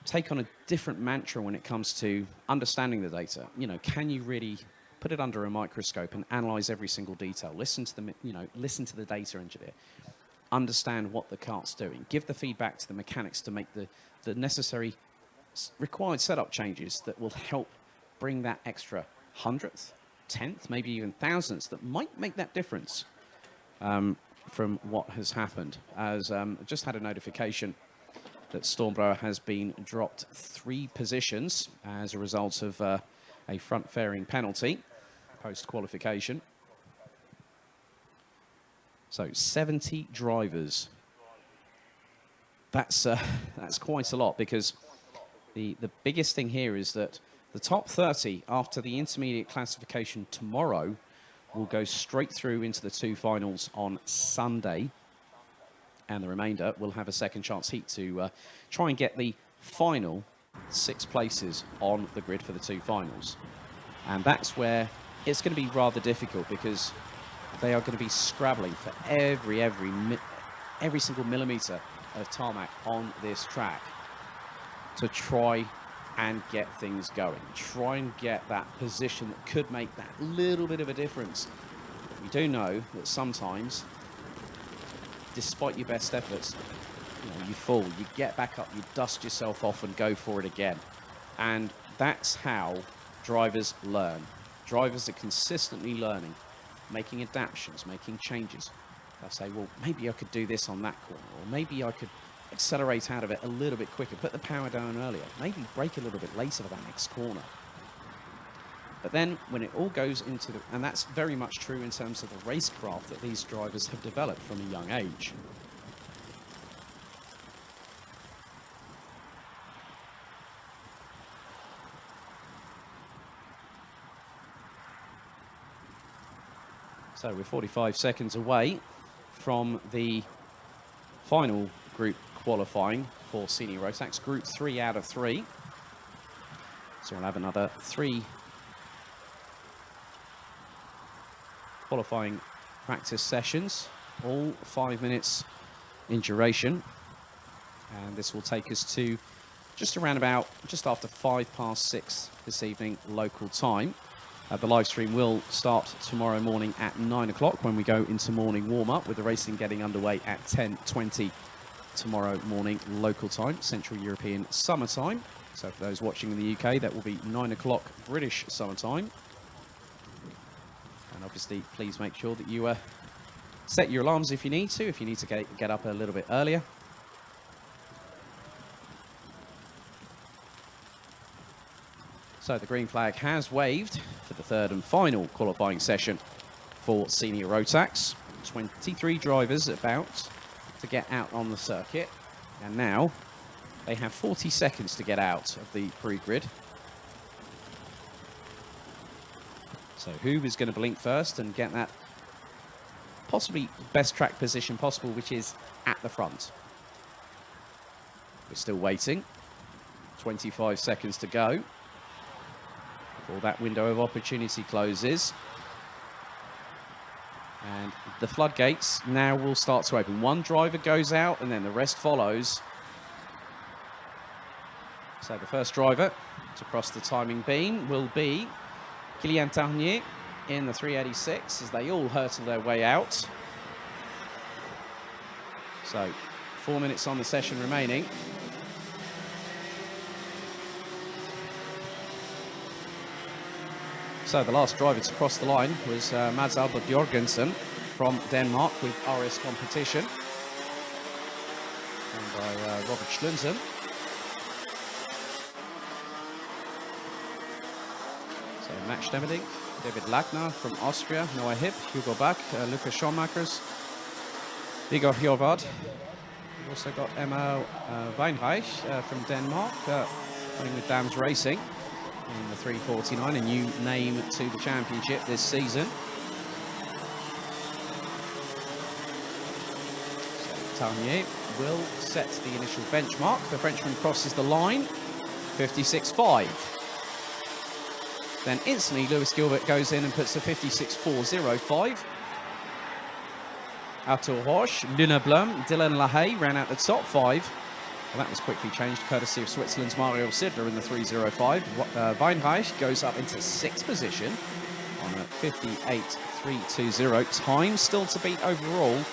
take on a different mantra when it comes to understanding the data. You know, can you really put it under a microscope and analyze every single detail, listen to the, listen to the data engineer, understand what the kart's doing, give the feedback to the mechanics to make the necessary required setup changes that will help bring that extra 100th, 10th, maybe even thousandths that might make that difference from what has happened. As just had a notification that Stormbrower has been dropped 3 positions as a result of a front fairing penalty post-qualification. So 70 drivers. That's quite a lot, because the biggest thing here is that the top 30 after the intermediate classification tomorrow will go straight through into the 2 finals on Sunday, and the remainder will have a second chance heat to try and get the final 6 places on the grid for the 2 finals. And that's where it's going to be rather difficult, because they are going to be scrabbling for every single millimeter of tarmac on this track to try and get things going, try and get that position that could make that little bit of a difference. We do know that sometimes, despite your best efforts, you fall, you get back up, you dust yourself off and go for it again. And that's how drivers learn. Drivers are consistently learning, making adaptations, making changes. They'll say, well, maybe I could do this on that corner, or maybe I could accelerate out of it a little bit quicker, put the power down earlier, maybe brake a little bit later for that next corner. But then when it all goes into the, and that's very much true in terms of the racecraft that these drivers have developed from a young age. So we're 45 seconds away from the final group qualifying for Senior Rotax, Group 3 out of 3. So we'll have another 3 qualifying practice sessions, all 5 minutes in duration. And this will take us to just after 6:05 this evening, local time. The live stream will start tomorrow morning at 9 o'clock when we go into morning warm-up, with the racing getting underway at 10:20 tomorrow morning, local time, Central European summer time. So for those watching in the UK, that will be 9 o'clock British summer time. And obviously, please make sure that you set your alarms if you need to get up a little bit earlier. So the green flag has waved for the third and final qualifying session for Senior Rotax. 23 drivers about to get out on the circuit. And now they have 40 seconds to get out of the pre-grid. So who is going to blink first and get that possibly best track position possible, which is at the front? We're still waiting. 25 seconds to go before that window of opportunity closes. And the floodgates now will start to open. One driver goes out and then the rest follows. So the first driver to cross the timing beam will be Kylian Tarnier in the 386 as they all hurtle their way out. So 4 minutes on the session remaining. So the last driver to cross the line was Mads Albert Jorgensen from Denmark with RS Competition, and by Robert Schlunzen. So Max Stemmerdink, David Lackner from Austria, Noah Hipp, Hugo Bach, Lucas Schoenmakers, Igor Hjorvad. We've also got Emma Weinreich from Denmark, playing with Dams Racing in the 349, a new name to the championship this season. So Tarnier will set the initial benchmark. The Frenchman crosses the line, 56.5. Then instantly Lewis Gilbert goes in and puts a 56.405. Arthur Roche, Luna Blum, Dylan Lahaye ran out the top 5. Well, that was quickly changed courtesy of Switzerland's Mario Sidler in the 305. Weinreich goes up into 6th position on a 58.320. Time still to beat overall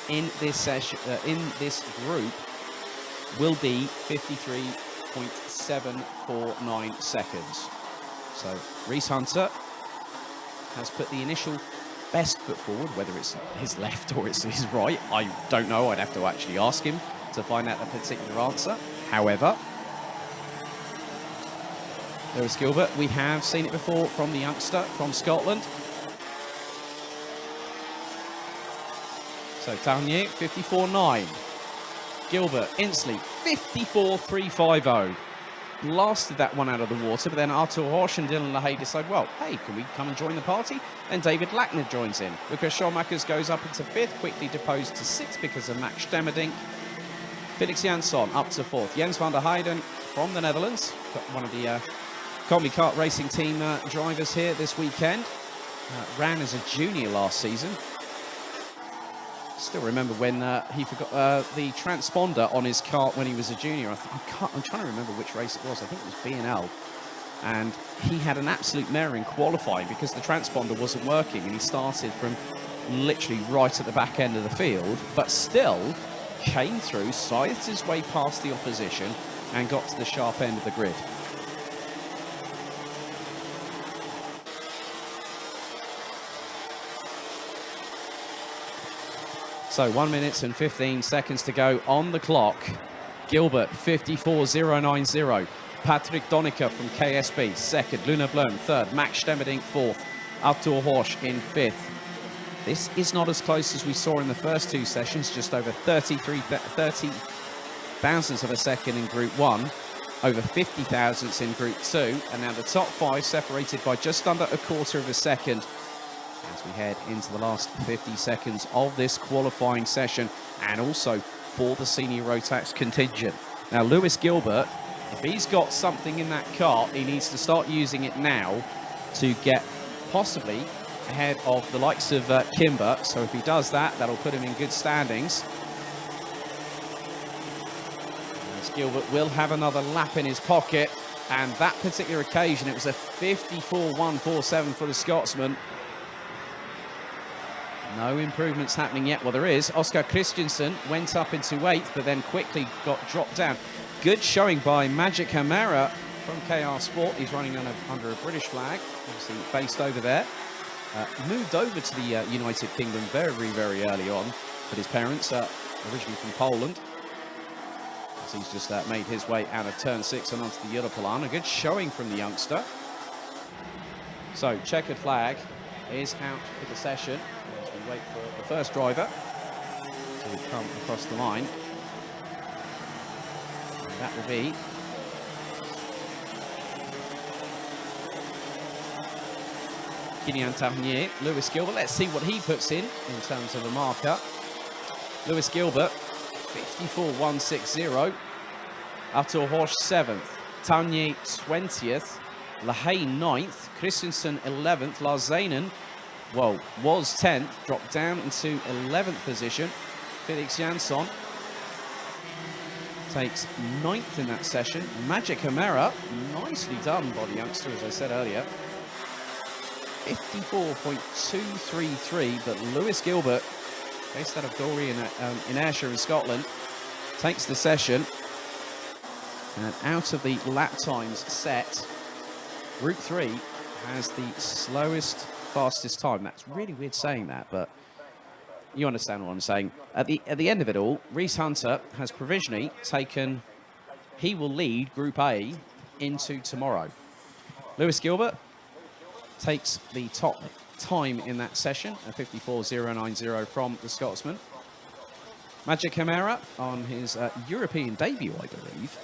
in this session, in this group, will be 53.749 seconds. So Reese Hunter has put the initial best foot forward, whether it's his left or it's his right. I don't know. I'd have to actually ask him to find out the particular answer. However, Lewis Gilbert, we have seen it before from the youngster from Scotland. So Tarnier, 54.9. Gilbert, instantly, 54.350. Blasted that one out of the water, but then Arthur Roche and Dylan Lahaye decide, well, hey, can we come and join the party? And David Lackner joins in. Lucas Schoenmakers goes up into 5th, quickly deposed to 6th because of Max Stemmerdink. Felix Jansson up to 4th. Jens van der Heijden from the Netherlands, one of the Combi Kart Racing Team drivers here this weekend. Ran as a junior last season. Still remember when he forgot the transponder on his kart when he was a junior. I'm trying to remember which race it was. I think it was B&L. And he had an absolute mare in qualifying because the transponder wasn't working, and he started from literally right at the back end of the field, but still came through, scythed his way past the opposition and got to the sharp end of the grid. So 1 minute and 15 seconds to go on the clock. Gilbert, 54.090. Patrick Donica from KSB, 2nd. Luna Blum, 3rd. Max Stemmerdink, 4th. Arthur Horsch in 5th. This is not as close as we saw in the first 2 sessions, just over 30 thousandths of a second in Group 1, over 50 thousandths in Group 2, and now the top 5 separated by just under a quarter of a second as we head into the last 50 seconds of this qualifying session, and also for the Senior Rotax contingent. Now, Lewis Gilbert, if he's got something in that kart, he needs to start using it now to get possibly ahead of the likes of Kimber. So if he does that, that'll put him in good standings. Gilbert will have another lap in his pocket, and that particular occasion, it was a 54.147 for the Scotsman. No improvements happening yet. Well, there is. Oscar Christensen went up into 8th, but then quickly got dropped down. Good showing by Magic Camara from KR Sport. He's running under a British flag, obviously based over there. Moved over to the United Kingdom very, very early on, but his parents are originally from Poland. So he's just made his way out of turn 6 and onto the Europlan. A good showing from the youngster. So checkered flag is out for the session as we wait for the first driver to come across the line. And that will be Kylian Tarnier. Lewis Gilbert, let's see what he puts in terms of a marker. Lewis Gilbert, 54.160. Arthur Horsch 7th. Tarnier 20th. Lahey 9th. Christensen 11th. Lars Zanen, well, was 10th, dropped down into 11th position. Felix Jansson takes 9th in that session. Magic Camara, nicely done by the youngster, as I said earlier. 54.233, but Lewis Gilbert, based out of Dory in Ayrshire in Scotland, takes the session. And out of the lap times set, Group 3 has the slowest, fastest time. That's really weird saying that, but you understand what I'm saying. At the end of it all, Reese Hunter has provisionally taken, he will lead Group A into tomorrow. Lewis Gilbert takes the top time in that session, a 54.090 from the Scotsman. Magic Camara on his European debut, I believe.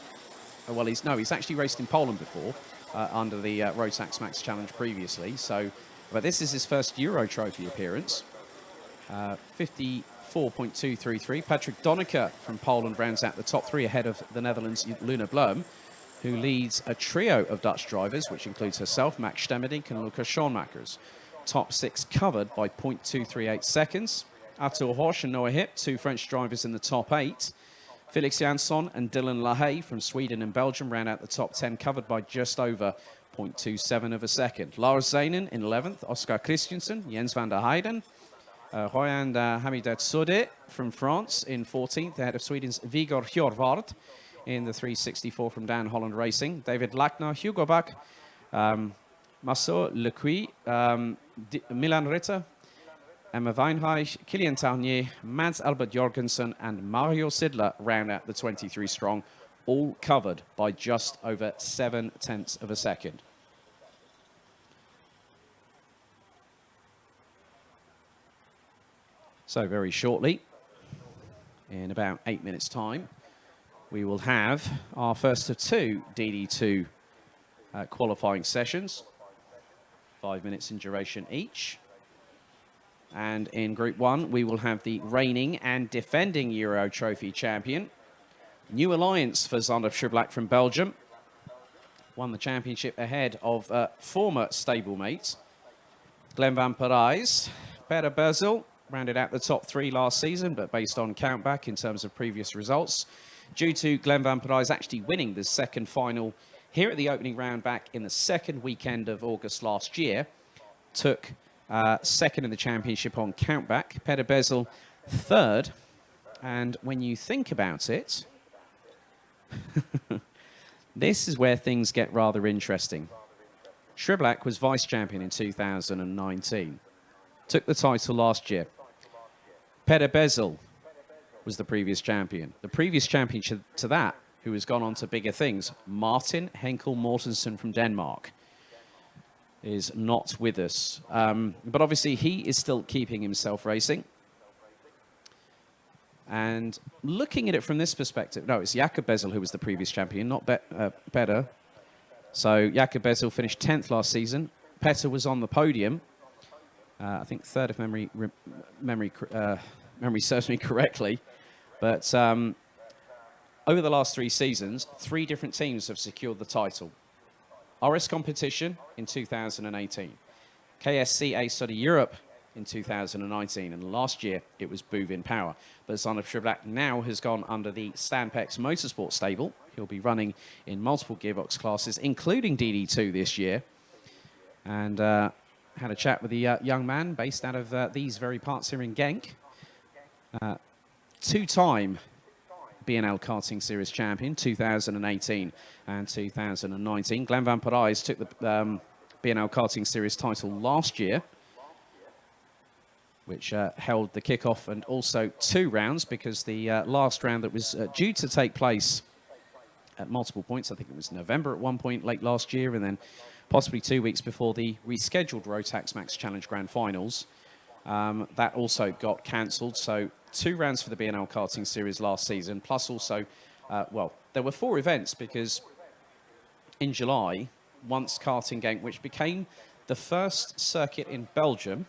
Well, he's actually raced in Poland before under the Rotax Max Challenge previously. So, but this is his first Euro Trophy appearance. 54.233. Patrick Donneker from Poland rounds out the top 3 ahead of the Netherlands' Luna Blum, who leads a trio of Dutch drivers, which includes herself, Max Stemmerdink and Lucas Schoonmakers. Top 6 covered by 0.238 seconds. Arthur Horsch and Noah Hipp, 2 French drivers in the top 8. Felix Jansson and Dylan Lahey from Sweden and Belgium round out the top 10, covered by just over 0.27 of a second. Lars Zanen in 11th, Oscar Christensen, Jens van der Heijden, Royand Hamidat Sode from France in 14th, ahead of Sweden's Vigor Hjorvard in the 364 from Dan Holland Racing. David Lackner, Hugo Bach, Massot Lequi, Milan Ritter, Emma Weinreich, Kylian Tarnier, Mads Albert Jorgensen, and Mario Sidler round out the 23 strong, all covered by just over 0.7 of a second. So very shortly, in about 8 minutes' time, we will have our first of 2 DD2 qualifying sessions, 5 minutes in duration each. And in Group 1, we will have the reigning and defending Euro Trophy champion. New alliance for Zander Schublak from Belgium. Won the championship ahead of former stablemate Glen van Parijs. Pere Bezel rounded out the top 3 last season, but based on countback in terms of previous results, due to Glen van Parijs actually winning the second final here at the opening round back in the second weekend of August last year, took second in the championship on countback. Pere Bezel 3rd. And when you think about it, this is where things get rather interesting. Schublak was vice champion in 2019. Took the title last year. Pere Bezel was the previous champion. The previous champion to that, who has gone on to bigger things, Martin Henkel Mortensen from Denmark, is not with us. But obviously he is still keeping himself racing. And looking at it from this perspective, no, it's Jakob Bezel who was the previous champion, not Peder. So Jakob Bezel finished 10th last season. Petter was on the podium. I think 3rd if memory serves me correctly. But over the last 3 seasons, 3 different teams have secured the title. RS Competition in 2018, KSC A Study Europe in 2019, and last year it was Bouvin Power. But Alexander Triblac now has gone under the Stanpex Motorsport stable. He'll be running in multiple gearbox classes, including DD2 this year. And had a chat with the young man based out of these very parts here in Genk. Two-time B&L Karting Series champion, 2018 and 2019. Glenn van Parijs took the B&L Karting Series title last year, which held the kickoff and also 2 rounds, because the last round that was due to take place at multiple points, I think it was November at one point late last year, and then possibly 2 weeks before the rescheduled Rotax Max Challenge Grand Finals, that also got cancelled. So 2 rounds for the B&L Karting Series last season, plus also, well, there were 4 events, because in July, once Karting Genk, which became the first circuit in Belgium,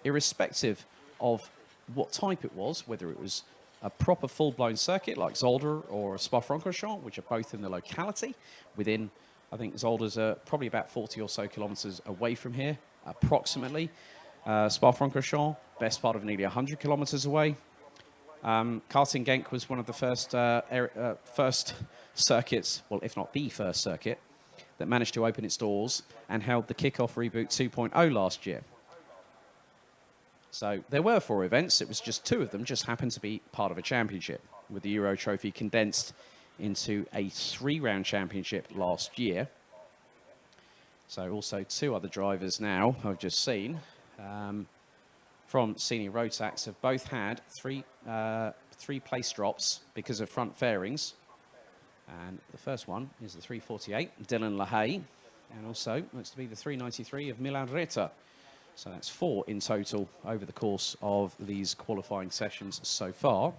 irrespective of what type it was, whether it was a proper full-blown circuit like Zolder or Spa-Francorchamps, which are both in the locality within, I think Zolder's probably about 40 or so kilometres away from here, approximately. Spa-Francorchamps, best part of nearly 100 kilometres away. Karting Genk was one of the first circuits, well, if not the first circuit, that managed to open its doors and held the Kickoff Reboot 2.0 last year. So there were 4 events. It was just 2 of them just happened to be part of a championship, with the Euro Trophy condensed into a 3-round championship last year. So also 2 other drivers now I've just seen from Senior Rotax have both had 3 place drops because of front fairings. And the first one is the 348, Dylan LaHaye, and also looks to be the 393 of Milan Reta. So that's 4 in total over the course of these qualifying sessions so far.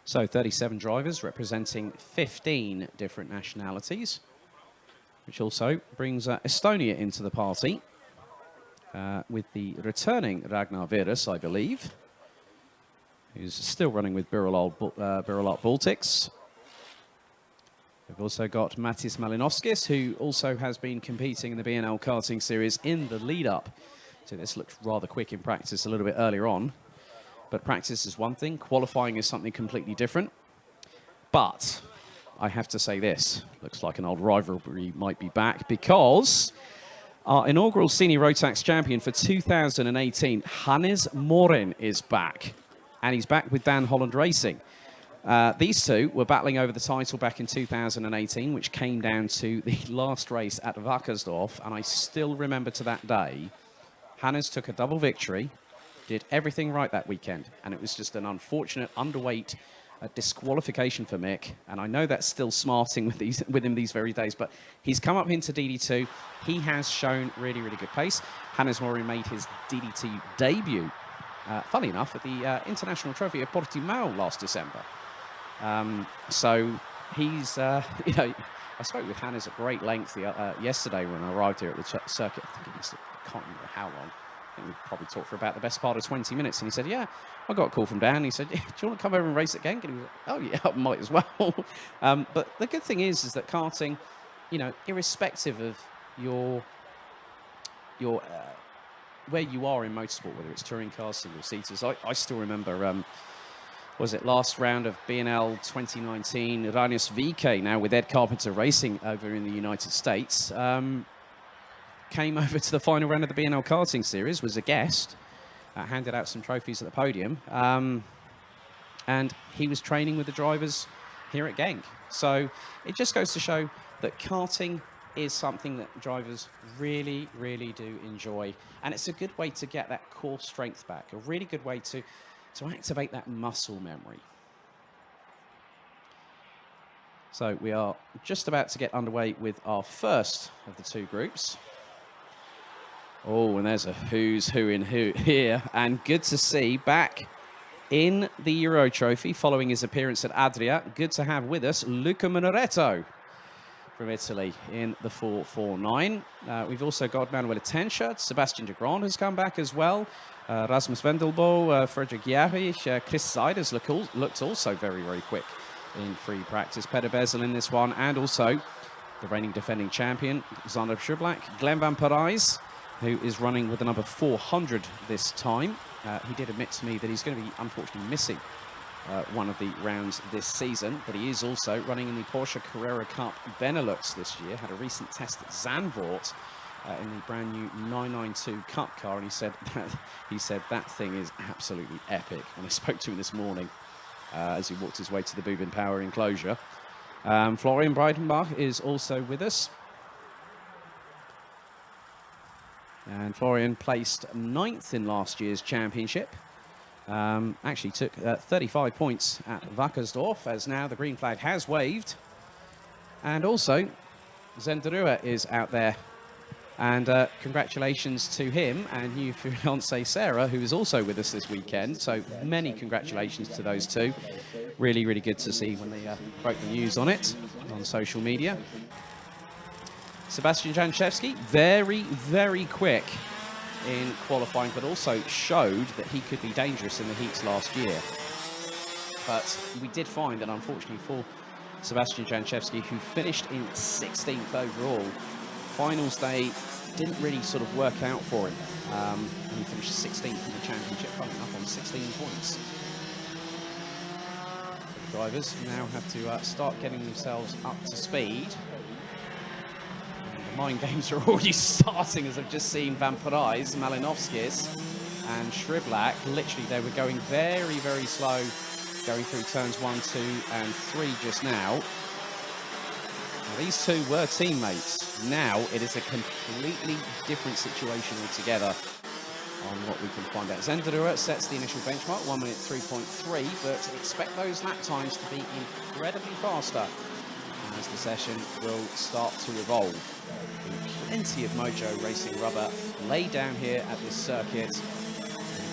So 37 drivers representing 15 different nationalities, which also brings Estonia into the party with the returning Ragnar Virus, I believe, who's still running with Birolot Baltics. We've also got Matis Malinovskis, who also has been competing in the B&L Karting Series in the lead-up. So this looked rather quick in practice a little bit earlier on. But practice is one thing, qualifying is something completely different. But I have to say this, looks like an old rivalry might be back, because our inaugural Senior Rotax champion for 2018, Hannes Morin, is back. And he's back with Dan Holland Racing. These 2 were battling over the title back in 2018, which came down to the last race at Wackersdorf. And I still remember to that day, Hannes took a double victory, did everything right that weekend, and it was just an unfortunate underweight disqualification for Mick, and I know that's still smarting with him these very days, but he's come up into DD2. He has shown really, really good pace. Hannes Morin made his DD2 debut, funny enough, at the International Trophy of Portimao last December. So he's, you know, I spoke with Hannes at great length yesterday when I arrived here at the circuit. I think I can't remember how long. I think we probably talked for about the best part of 20 minutes. And he said, yeah, I got a call from Dan. He said, do you want to come over and race at Genk? And he was like, oh, yeah, I might as well. But the good thing is that karting, you know, irrespective of your where you are in motorsport, whether it's touring cars, single-seaters, I still remember, was it last round of B&L 2019, Ranius VK, now with Ed Carpenter Racing over in the United States, came over to the final round of the B&L Karting Series, was a guest, handed out some trophies at the podium, and he was training with the drivers here at Genk. So it just goes to show that karting is something that drivers really, really do enjoy, and it's a good way to get that core strength back, a really good way to activate that muscle memory. So we are just about to get underway with our first of the 2 groups. Oh, and there's a who's who in who here. And good to see back in the Euro Trophy following his appearance at Adria. Good to have with us Luca Minoretto from Italy in the 4.49. We've also got Manuel Tencha, Sebastian de Grand has come back as well. Rasmus Vendelbo, Frederick Jarich, Chris Siders looked also very, very quick in free practice. Peter Bezel in this one, and also the reigning defending champion, Sander Schublack, Glenn Van Parijs, who is running with the number 400 this time. He did admit to me that he's going to be unfortunately missing one of the rounds this season, but he is also running in the Porsche Carrera Cup Benelux this year. Had a recent test at Zandvoort in the brand new 992 Cup car, and he said that thing is absolutely epic. When I spoke to him this morning as he walked his way to the Buvin Power enclosure. Florian Breitenbach is also with us. And Florian placed 9th in last year's championship. Actually took 35 points at Wackersdorf, as now the green flag has waved. And also, Zenderua is out there. And congratulations to him and new fiancée Sarah, who is also with us this weekend. So many congratulations to those two. Really, really good to see when they broke the news on it on social media. Sebastian Janczewski, very, very quick in qualifying, but also showed that he could be dangerous in the heats last year. But we did find that, unfortunately, for Sebastian Janczewski, who finished in 16th overall, finals day didn't really sort of work out for him. And he finished 16th in the championship, funny enough, on 16 points. The drivers now have to start getting themselves up to speed. Mind games are already starting, as I've just seen Van Parijs, Malinovskis and Schriblak. Literally, they were going very, very slow, going through turns 1, 2 and 3 just now. These two were teammates. Now it is a completely different situation altogether on what we can find out. Zenderua sets the initial benchmark, 1 minute 3.3, but expect those lap times to be incredibly faster as the session will start to evolve. Plenty of Mojo Racing rubber laid down here at this circuit.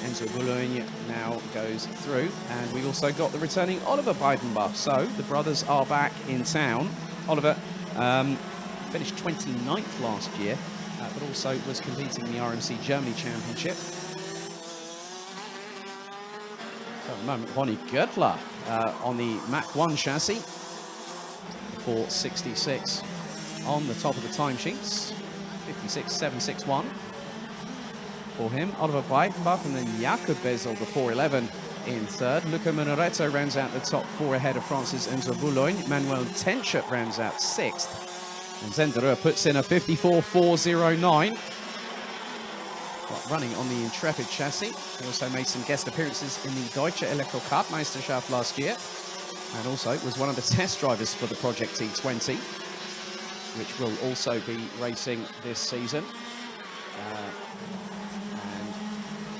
Enzo Boulogne now goes through, and we also got the returning Oliver Breitenbach. So the brothers are back in town. Oliver finished 29th last year, but also was competing in the RMC Germany Championship. So at the moment, Ronnie Göttler on the Mach 1 chassis. 466 on the top of the timesheets, 56.761 for him. Oliver Breitenbach and then Jakob Bezel, the 411 in third. Luca Minoretto rounds out the top 4 ahead of Francis Enzo Boulogne. Manuel Tencha rounds out 6th. And Zenderua puts in a 54.409. Running on the Intrepid chassis. He also made some guest appearances in the Deutsche Elektro Kartmeisterschaft last year. And also was one of the test drivers for the Project T20, which will also be racing this season. And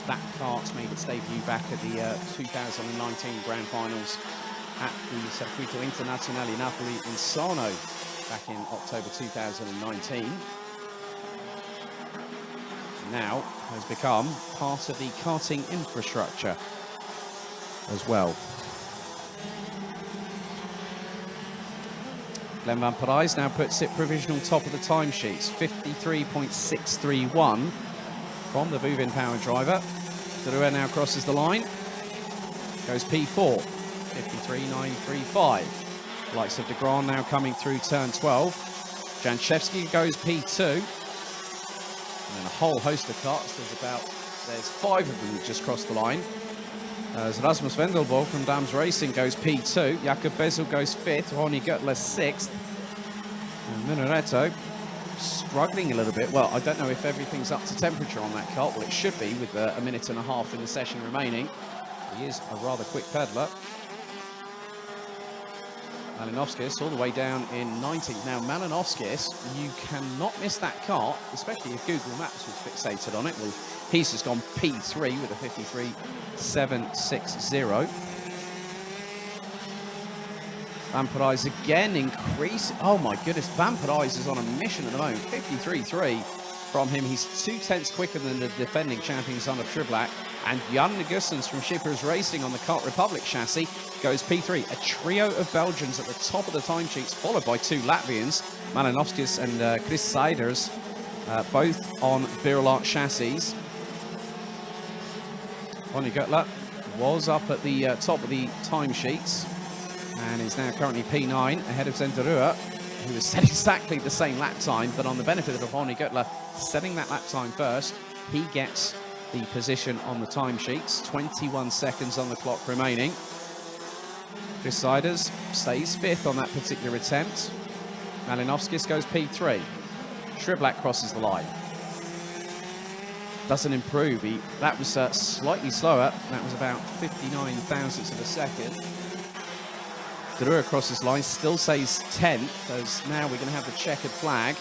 that kart made its debut back at the 2019 Grand Finals at the Circuito Internazionale Napoli in Sarno back in October 2019. Now has become part of the karting infrastructure as well. Glenn Van Parijs now puts it provisional top of the timesheets, 53.631 from the Buvin Power driver. Derua now crosses the line, goes P4, 53.935. Likes of de Grand now coming through turn 12. Janczewski goes P2. And then a whole host of karts. There's 5 of them that just crossed the line. As Rasmus Vendelbo from Dams Racing goes P2. Jakob Bezel goes 5th. Ronnie Göttler 6th. And Minoretto struggling a little bit. Well, I don't know if everything's up to temperature on that kart. Well, it should be with a minute and a half in the session remaining. He is a rather quick pedaler. Malinovskis all the way down in 19th. Now, Malinovskis, you cannot miss that kart, especially if Google Maps was fixated on it. Well, he's just gone P3 with a 53.760. Van Parijs again increase. Oh my goodness, Van Parijs is on a mission at the moment. 53.3 from him. He's 2 tenths quicker than the defending champion, Sander Schriblak. And Jan Negusens from Shippers Racing on the Kart Republic chassis goes P3. A trio of Belgians at the top of the timesheets, followed by 2 Latvians, Malinovskis and Chris Seiders, both on Virulant chassis. Honey Göttler was up at the top of the timesheets and is now currently P9 ahead of Zenderua, who has set exactly the same lap time, but on the benefit of Honey Göttler setting that lap time first, he gets the position on the timesheets. 21 seconds on the clock remaining. Chris Seiders stays 5th on that particular attempt. Malinovskis goes P3. Schriblak crosses the line. Doesn't improve. That was slightly slower. That was about 59 thousandths of a second. Derua crosses line, still says 10th, as now we're going to have the checkered flag.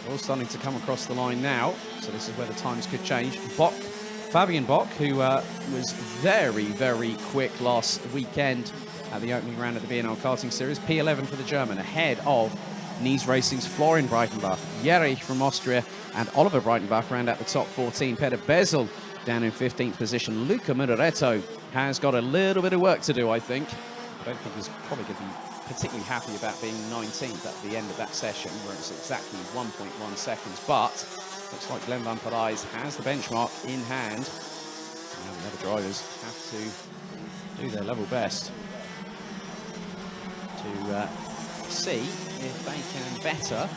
All starting to come across the line now, so this is where the times could change. Fabian Bock, who was very, very quick last weekend at the opening round of the BNL Karting Series. P11 for the German, ahead of Nies Racing's Florian Breitenbach, Jerich from Austria, and Oliver Breitenbach round out the top 14. Peter Bezel down in 15th position. Luca Muraretto has got a little bit of work to do, I think. I don't think he's probably going to be particularly happy about being 19th at the end of that session, where it's exactly 1.1 seconds. But looks like Glenn Van Parijs has the benchmark in hand. Now the other drivers have to do their level best to see if they can better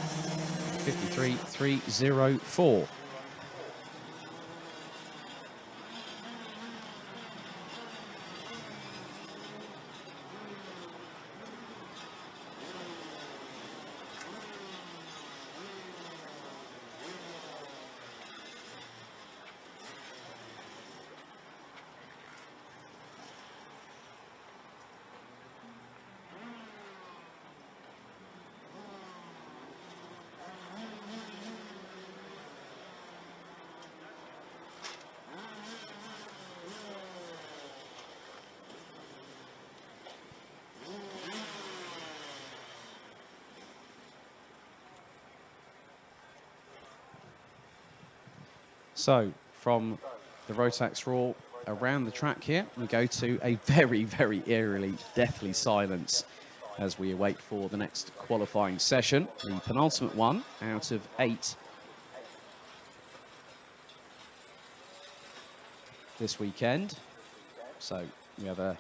53.304. So, from the Rotax Raw around the track here, we go to a very, very eerily, deathly silence as we await for the next qualifying session. The penultimate one out of 8 this weekend. So, we have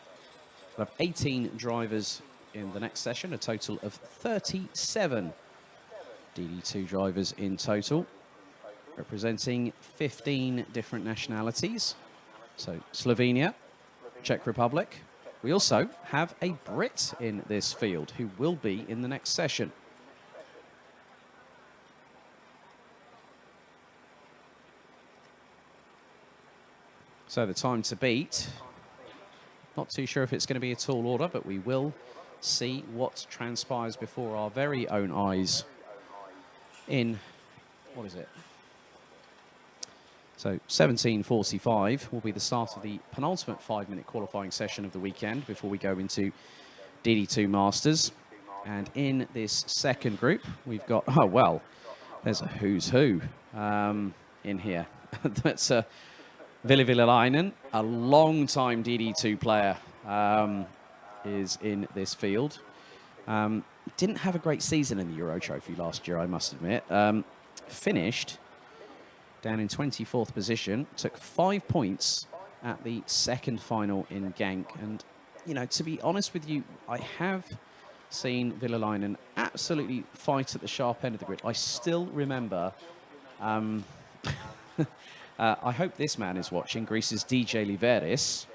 18 drivers in the next session, a total of 37 DD2 drivers in total, representing 15 different nationalities. So Slovenia, Czech Republic. We also have a Brit in this field who will be in the next session. So the time to beat, not too sure if it's going to be a tall order, but we will see what transpires before our very own eyes in, what is it? So 17:45 will be the start of the penultimate 5-minute qualifying session of the weekend before we go into DD2 Masters. And in this second group, we've got, oh, well, there's a who's who in here. That's Ville Villelainen, a long-time DD2 player, is in this field. Didn't have a great season in the Euro Trophy last year, I must admit. Finished down in 24th position, took 5 points at the second final in Genk. And, you know, to be honest with you, I have seen Villelainen absolutely fight at the sharp end of the grid. I still remember, I hope this man is watching, Greece's DJ Liveris,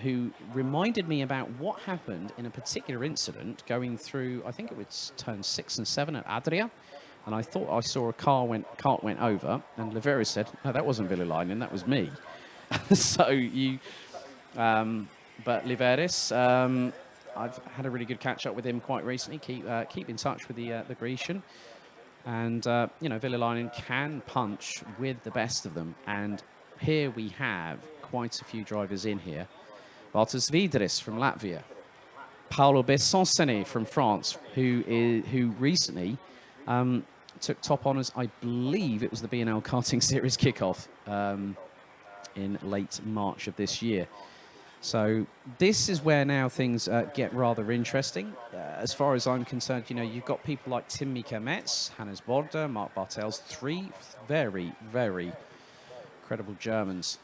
who reminded me about what happened in a particular incident going through, I think it was turn 6 and 7 at Adria. And I thought I saw a cart went over, and Liveris said, no, that wasn't Villelainen, that was me. So you, but Liveris, I've had a really good catch up with him quite recently. Keep in touch with the Grecian, and you know, Villelainen can punch with the best of them. And here we have quite a few drivers in here. Valtas Vidris from Latvia, Paolo Bessonsene from France, who recently took top honours. I believe it was the B&L Karting Series kickoff in late March of this year. So this is where now things get rather interesting. As far as I'm concerned, you know, you've got people like Tim Mika-Metz, Hannes Border, Mark Bartels, 3 very, very credible Germans.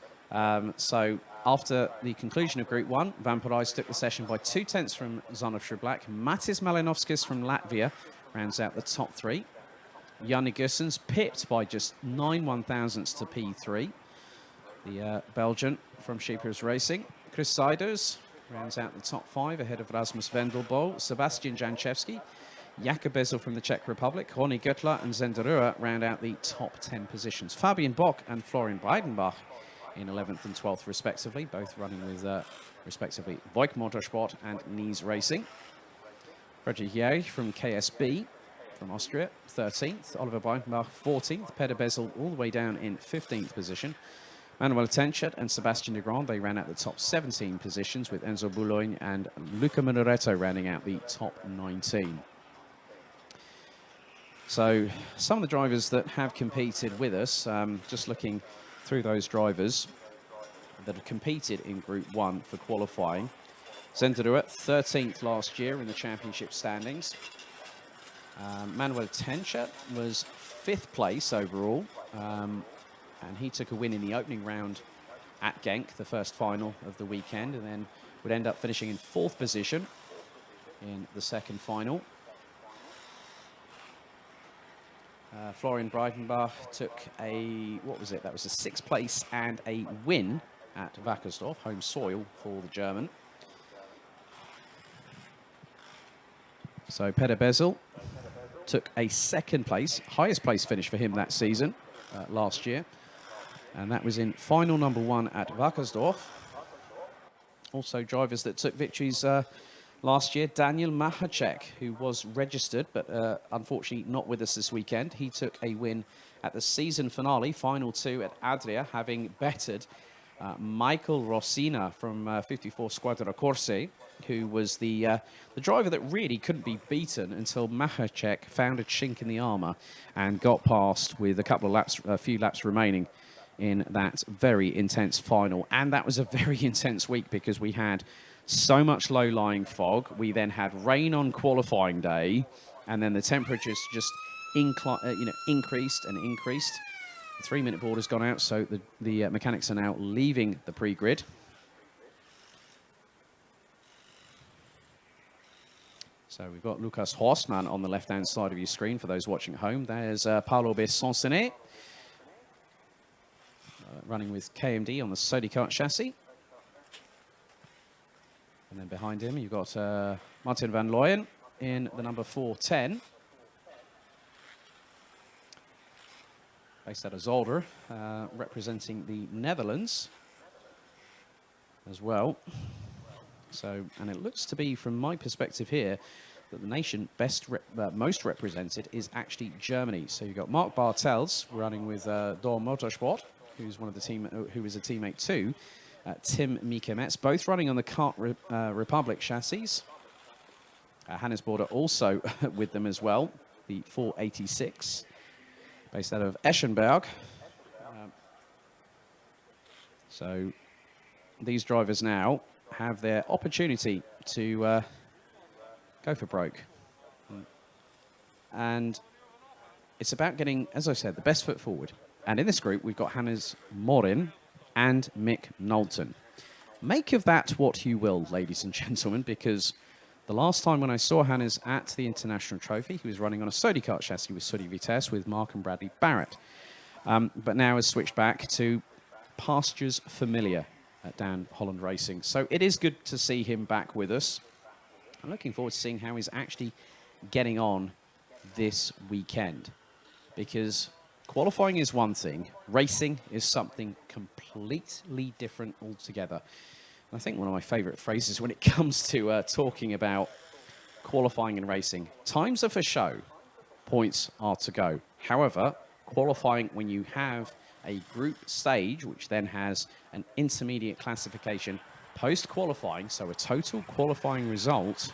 So after the conclusion of Group 1, Van Parijs took the session by 2/10 from Zanov Black. Matis Malinovskis from Latvia rounds out the top 3. Yannick Gussens pipped by just 9 1/1000ths to P3. The Belgian from Sheepers Racing. Chris Siders rounds out the top 5 ahead of Rasmus Vendelbo. Sebastian Janchevsky, Jakob Bezel from the Czech Republic, Ronny Göttler and Zenderua round out the top 10 positions. Fabian Bock and Florian Breidenbach in 11th and 12th respectively, both running with respectively Voigt Motorsport and Nies Racing. Frederick Jährich from KSB from Austria, 13th. Oliver Breidenbach, 14th. Peter Bezel all the way down in 15th position. Manuel Tenchet and Sebastian de Grand, they ran out the top 17 positions, with Enzo Boulogne and Luca Minoretto rounding out the top 19. So some of the drivers that have competed with us, just looking through those drivers that have competed in Group 1 for qualifying. Zenderua, 13th last year in the championship standings. Manuel Tenchet was 5th place overall. And he took a win in the opening round at Genk, the first final of the weekend, and then would end up finishing in 4th position in the second final. Florian Breidenbach took a, what was it? That was a 6th place and a win at Wackersdorf, home soil for the German. So Peter Bezel took a 2nd place, highest place finish for him that season, last year. And that was in final number 1 at Wackersdorf. Also drivers that took victories last year. Daniel Machacek, who was registered, but unfortunately not with us this weekend. He took a win at the season finale, final 2 at Adria, having bettered Michael Rossina from 54 Squadra Corse, who was the driver that really couldn't be beaten until Machacek found a chink in the armour and got past with a few laps remaining in that very intense final. And that was a very intense week because we had so much low-lying fog. We then had rain on qualifying day, and then the temperatures just increased and increased. The 3-minute board has gone out, so the mechanics are now leaving the pre-grid. So we've got Lucas Horstmann on the left-hand side of your screen for those watching at home. There's Paolo Besoncenet, running with KMD on the Sodi Kart chassis. And then behind him, you've got Martin van Looyen in the number 410. Based out of Zolder, representing the Netherlands as well. So, and it looks to be, from my perspective here, that the nation most represented is actually Germany. So you've got Mark Bartels running with Dorn Motorsport, who's one of the team, who is a teammate too. Tim Mika-Metz, both running on the Kart Republic chassis. Hannes Border also with them as well, the 486, based out of Eschenberg. So these drivers now have their opportunity to go for broke. And it's about getting, as I said, the best foot forward. And in this group, we've got Hannes Morin and Mick Knowlton. Make of that what you will, ladies and gentlemen, because the last time when I saw Hannes at the International Trophy, he was running on a Sodi Kart chassis with Sodi Vitesse with Mark and Bradley Barrett. But now has switched back to pastures familiar at Dan Holland Racing. So it is good to see him back with us. I'm looking forward to seeing how he's actually getting on this weekend, because qualifying is one thing, racing is something completely different altogether. And I think one of my favorite phrases when it comes to talking about qualifying and racing, times are for show, points are to go. However, qualifying, when you have a group stage, which then has an intermediate classification post-qualifying, so a total qualifying result,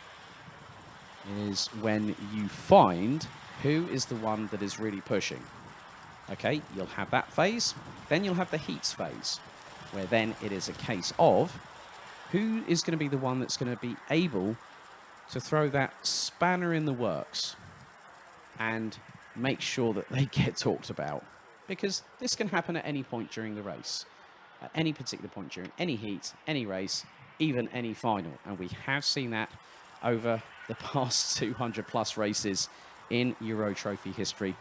is when you find who is the one that is really pushing. Okay, you'll have that phase, then you'll have the heats phase, where then it is a case of who is going to be the one that's going to be able to throw that spanner in the works and make sure that they get talked about. Because this can happen at any point during the race, at any particular point during any heat, any race, even any final. And we have seen that over the past 200 plus races in Euro Trophy history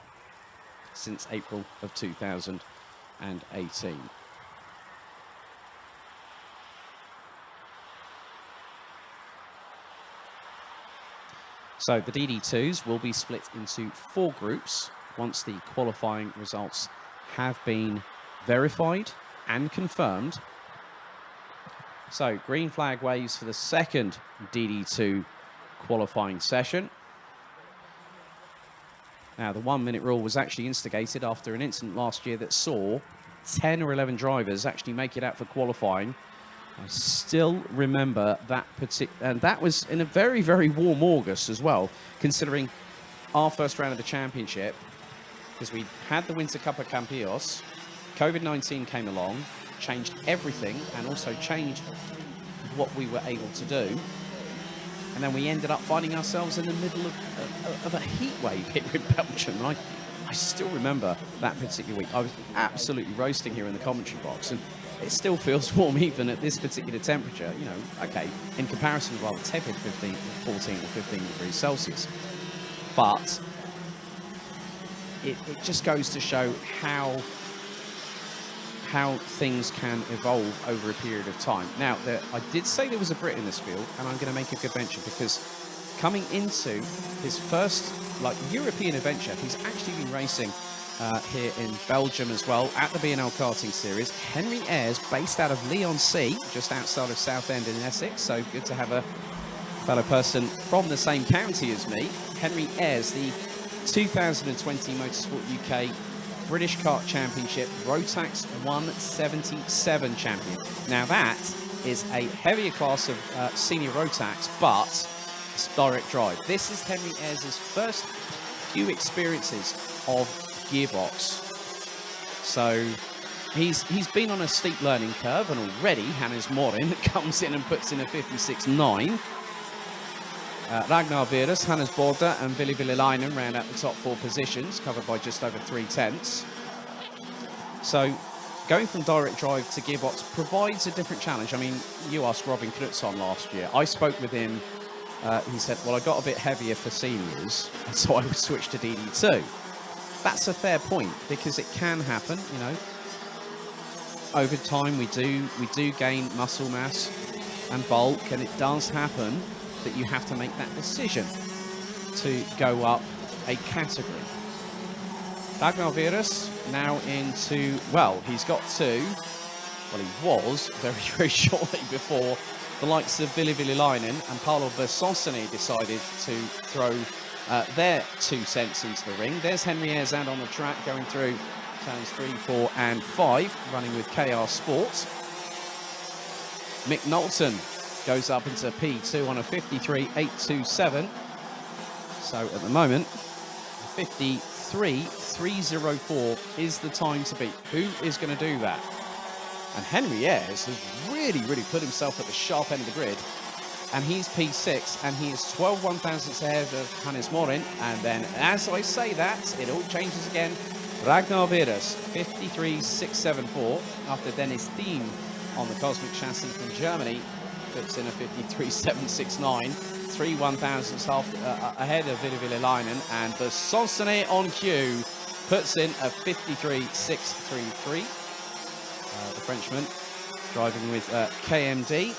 since April of 2018. So the DD2s will be split into 4 groups once the qualifying results have been verified and confirmed. So green flag waves for the second DD2 qualifying session. Now, the 1 minute rule was actually instigated after an incident last year that saw 10 or 11 drivers actually make it out for qualifying. I still remember that and that was in a very, very warm August as well, considering our first round of the championship, because we had the Winter Cup of Campeos, COVID-19 came along, changed everything, and also changed what we were able to do. And then we ended up finding ourselves in the middle of a heat wave here in Belgium. I still remember that particular week. I was absolutely roasting here in the commentary box, and it still feels warm even at this particular temperature. You know, okay, in comparison to rather tepid 14 or 15 degrees Celsius. But it just goes to show how things can evolve over a period of time. Now, I did say there was a Brit in this field, and I'm going to make a good venture, because coming into his first European adventure, he's actually been racing here in Belgium as well at the B&L Karting Series. Henry Ayres, based out of Leigh-on-Sea, just outside of Southend in Essex, so good to have a fellow person from the same county as me. Henry Ayres, the 2020 Motorsport UK British Kart Championship Rotax 177 champion. Now that is a heavier class of senior Rotax, but it's direct drive. This is Henry Ayres' first few experiences of gearbox. So he's been on a steep learning curve, and already Hannes Morin comes in and puts in a 56.9. Ragnar Virus, Hannes Borda and Ville Villelainen round out the top 4 positions, covered by just over 3/10. So going from direct drive to gearbox provides a different challenge. I mean, you asked Robin Knutsson last year. I spoke with him. He said, well, I got a bit heavier for seniors, and so I would switch to DD2. That's a fair point, because it can happen, you know. Over time, we do gain muscle mass and bulk, and it does happen that you have to make that decision to go up a category. Ragnar Virus now into, well, he's got to, well, he was very, very shortly before the likes of Ville Villelainen and Paolo Bersonsoni decided to throw their 2 cents into the ring. There's Henry Ayres out on the track going through turns 3, 4 and 5, running with KR Sports. Mick Knowlton goes up into P2 on a 53.827. So at the moment, 53.304 is the time to beat. Who is going to do that? And Henry Ayres has really, really put himself at the sharp end of the grid. And he's P6, and he is 12 1,000ths ahead of Hannes Morin. And then, as I say that, it all changes again. Ragnar Virus, 53.674, after Dennis Thiem on the Cosmic Chassis from Germany, puts in a 53.769, 3 1,000ths ahead of Ville Villelainen, and the Bersonsoni on cue puts in a 53.633. The Frenchman driving with KMD,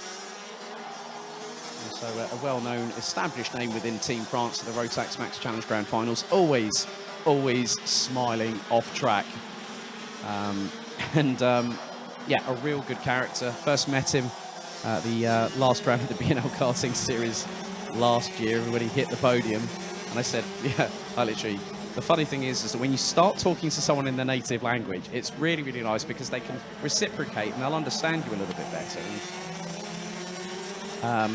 also a well-known established name within Team France at the Rotax Max Challenge Grand Finals, always smiling off track, yeah, a real good character. First met him the last round of the B&L Karting Series last year when he hit the podium, and I said, yeah, I literally, the funny thing is that when you start talking to someone in their native language, it's really, really nice, because they can reciprocate and they'll understand you a little bit better.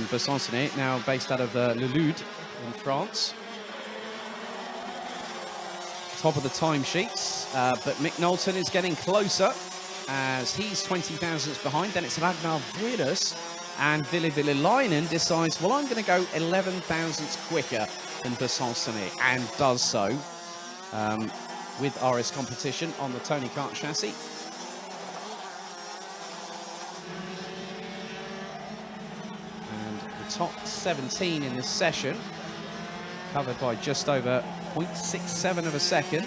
Bersonsoni, now based out of Le Lude in France. top of the timesheets, but Mick Knowlton is getting closer as he's 20 thousandths behind. Then it's Ragnar Virus, and Ville Lainen decides, well, I'm going to go 11 thousandths quicker than Besançonnet, and does so with RS competition on the Tony Kart chassis. And the top 17 in this session, covered by just over 0.67 of a second.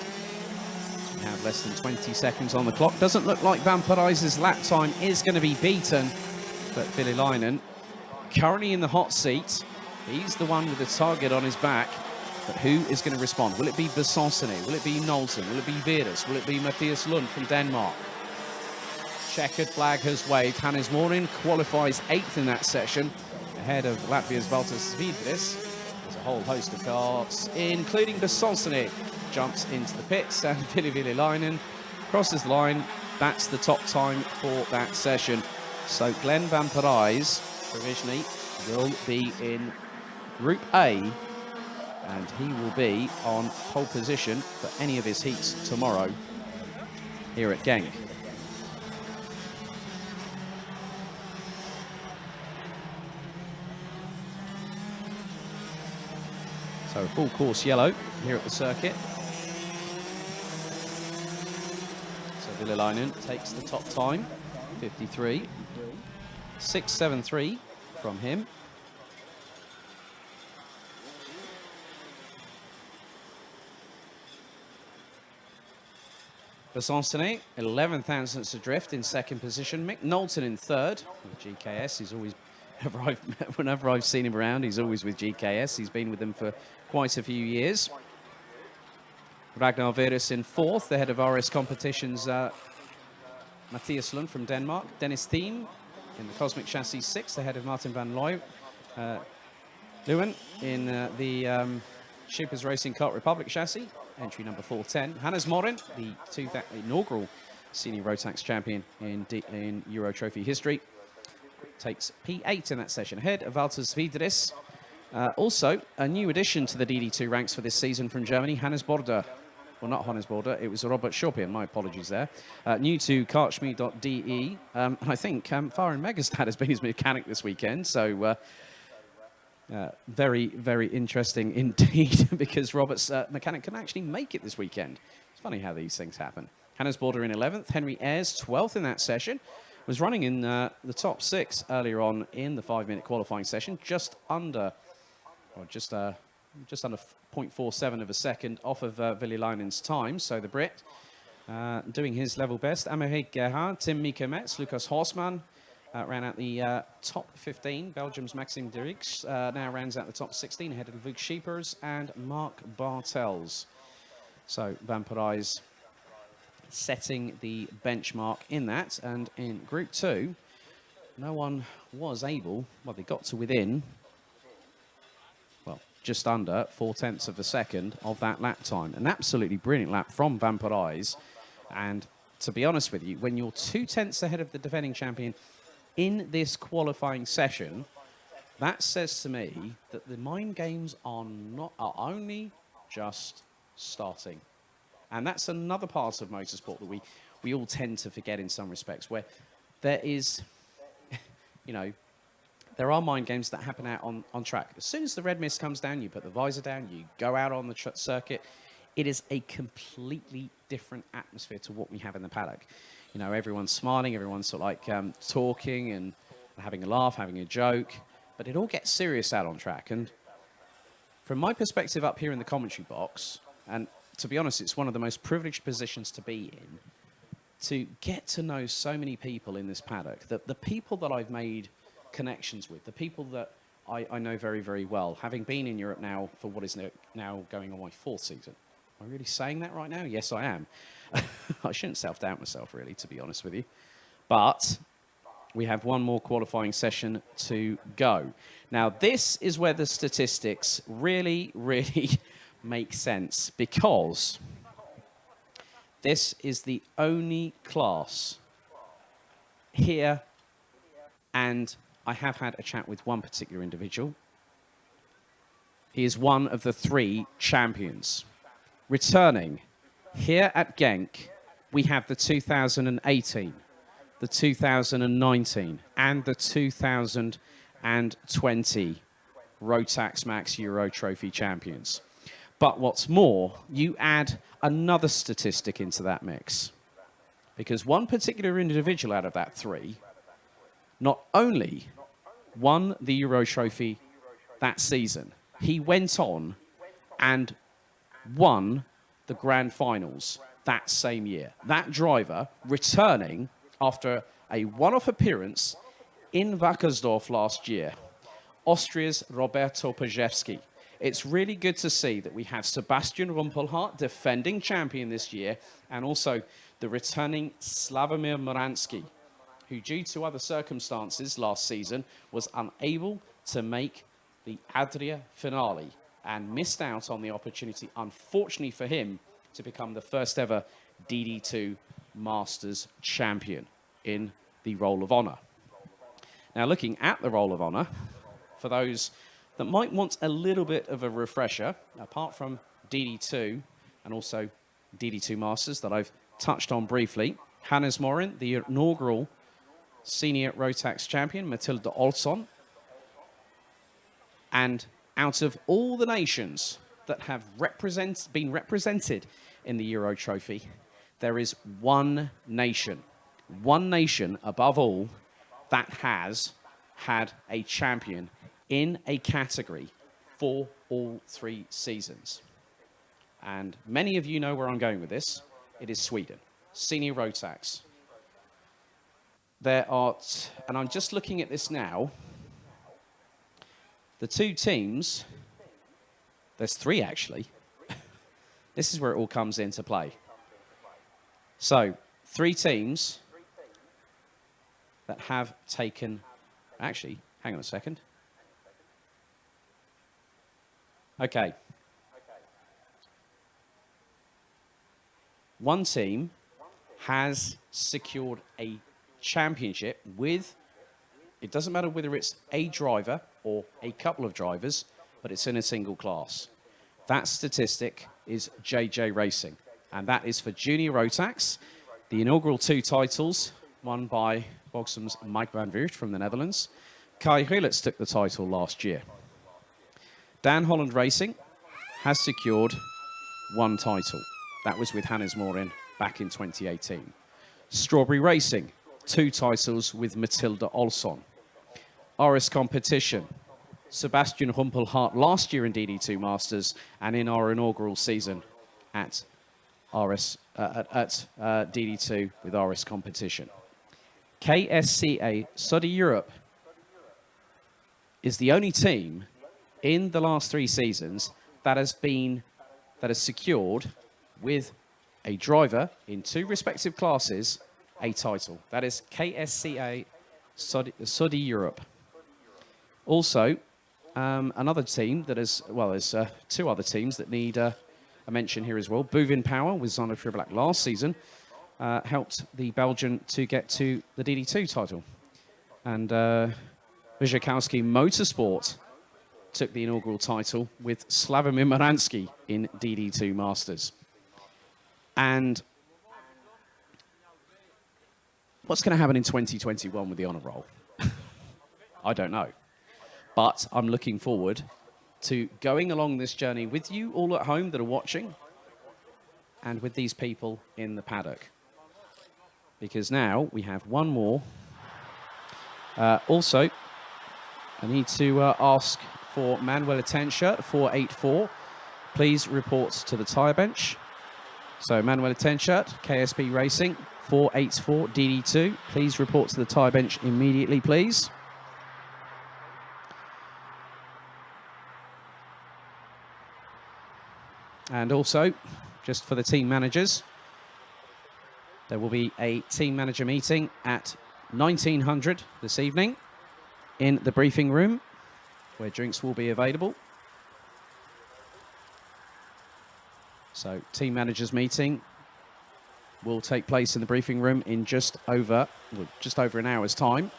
We have less than 20 seconds on the clock. Doesn't look like Van Parijs's lap time is going to be beaten, but Ville Lainen currently in the hot seat. He's the one with the target on his back. But who is going to respond? Will it be Besançonnet? Will it be Knowlton? Will it be Virus? Will it be Mathias Lund from Denmark? Checkered flag has waved. Hannes Morin qualifies 8th in that session, ahead of Latvia's Valtas Svidris. There's a whole host of cars, including Besançonnet, jumps into the pits, and Ville Lainen crosses the line. That's the top time for that session. So Glenn Van Parijs, provisionally, will be in Group A, and he will be on pole position for any of his heats tomorrow here at Genk. So full course yellow here at the circuit. So Ville Lainen takes the top time, 53.673 from him. Besançonnet, 11 thousandths adrift in second position. Mick Knowlton in third. With GKS, he's always, whenever I've seen him around, he's always with GKS. He's been with them for quite a few years. Ragnar Virus in fourth, ahead of RS Competition's Mathias Lund from Denmark. Dennis Thiem in the Cosmic Chassis sixth, ahead of Martin van Leeuwen in the Schippers Racing Kart Republic chassis. Entry number 410. Hannes Morin, the inaugural senior Rotax champion in Euro Trophy history, takes P8 in that session, ahead of Valtas Svidris. Also, a new addition to the DD2 ranks for this season from Germany, Hannes Border. Well, not Hannes Border, it was Robert Schopian, my apologies there. New to kartschmied.de. And I think Farin Megastad has been his mechanic this weekend, so very, very interesting indeed, because Robert's mechanic can actually make it this weekend. It's funny how these things happen. Hannes Border in 11th, Henry Ayres 12th in that session. Was running in the top 6 earlier on in the 5-minute qualifying session, just under 0.47 of a second off of Ville Lainen's time. So the Brit doing his level best. Amerheik Gerhard, Tim Mika Metz, Lucas Horsman ran out the top 15. Belgium's Maxime Dirix now rounds out the top 16 ahead of Luc Schippers and Mark Bartels. So Van Parijs setting the benchmark in that. And in Group 2, no one was able, well, they got to within, well, just under 0.4 of a second of that lap time. An absolutely brilliant lap from Van Parijs. And to be honest with you, when you're 0.2 ahead of the defending champion in this qualifying session, that says to me that the mind games are only just starting. And that's another part of motorsport that we all tend to forget in some respects, where there is, you know, there are mind games that happen out on track. As soon as the red mist comes down, you put the visor down, you go out on the circuit. It is a completely different atmosphere to what we have in the paddock. You know, everyone's smiling, everyone's sort of like talking and having a laugh, having a joke, but it all gets serious out on track. And from my perspective up here in the commentary box, and to be honest, it's one of the most privileged positions to be in, to get to know so many people in this paddock, the people that I've made connections with, the people that I know very, very well, having been in Europe now for what is now going on my 4th season. Am I really saying that right now? Yes, I am. I shouldn't self-doubt myself, really, to be honest with you. But we have one more qualifying session to go. Now, this is where the statistics really, really make sense, because this is the only class here, and I have had a chat with one particular individual. He is one of the 3 champions, returning Here at Genk, we have the 2018, the 2019, and the 2020 Rotax Max Euro Trophy champions. But what's more, you add another statistic into that mix. Because one particular individual out of that three not only won the Euro Trophy that season, he went on and won the grand finals that same year. That driver returning after a one-off appearance in Wackersdorf last year, Austria's Roberto Pajewski. It's really good to see that we have Sebastian Rumpelhardt, defending champion this year, and also the returning Slavomir Moransky, who due to other circumstances last season was unable to make the Adria finale and missed out on the opportunity, unfortunately for him, to become the first ever DD2 Masters champion in the Roll of Honour. Now, looking at the Roll of Honour, for those that might want a little bit of a refresher, apart from DD2 and also DD2 Masters that I've touched on briefly, Hannes Morin, the inaugural senior Rotax champion, Matilda Olsson, and out of all the nations that have been represented in the Euro Trophy, there is one nation above all that has had a champion in a category for all 3 seasons. And many of you know where I'm going with this. It is Sweden, senior Rotax. There are, and I'm just looking at this now, the 2 teams, there's 3 actually. This is where it all comes into play. So, 3 teams that have taken, actually, hang on a second. Okay. One team has secured a championship with, it doesn't matter whether it's a driver or a couple of drivers, but it's in a single class. That statistic is JJ Racing, and that is for Junior Rotax. The inaugural 2 titles won by Boxham's Mike van Vuurt from the Netherlands. Kai Hulitz took the title last year. Dan Holland Racing has secured 1 title. That was with Hannes Morin back in 2018. Strawberry Racing, 2 titles with Matilda Olsson. RS Competition, Sebastian Rumpelhardt last year in DD2 Masters and in our inaugural season at DD2 with RS Competition. KSCA Saudi Europe is the only team in the last 3 seasons that has secured with a driver in 2 respective classes a title. That is KSCA Saudi Europe. Also, another team that is, well, there's 2 other teams that need a mention here as well. Buvin Power with Zona Triblak last season helped the Belgian to get to the DD2 title. And Wyrzykowski Motorsport took the inaugural title with Slavomir Moransky in DD2 Masters. And what's going to happen in 2021 with the Honour Roll? I don't know. But I'm looking forward to going along this journey with you all at home that are watching and with these people in the paddock. Because now we have one more. Also, I need to ask for Manuel Atenshirt, 484. Please report to the tyre bench. So Manuel Atenshirt, KSB Racing, 484 DD2. Please report to the tyre bench immediately, please. And also, just for the team managers, there will be a team manager meeting at 1900 this evening in the briefing room, where drinks will be available. So, team managers meeting will take place in the briefing room in just over an hour's time.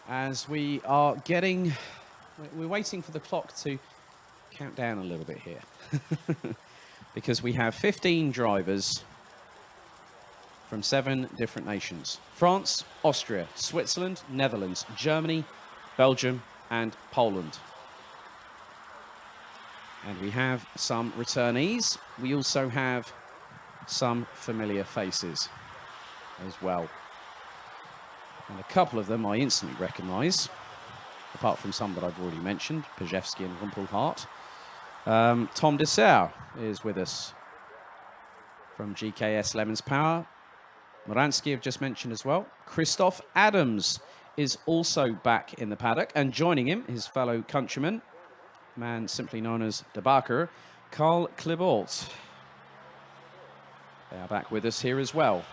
As we are we're waiting for the clock to count down a little bit here. because we have 15 drivers from 7 different nations. France, Austria, Switzerland, Netherlands, Germany, Belgium, and Poland. And we have some returnees. We also have some familiar faces as well. And a couple of them I instantly recognise, apart from some that I've already mentioned, Pajewski and Rumpelhart. Tom Dessert is with us from GKS Lemons Power. Moransky I've just mentioned as well. Christoph Adams is also back in the paddock, and joining him, his fellow countryman, man simply known as De Backer, Karl Gilbert. They are back with us here as well.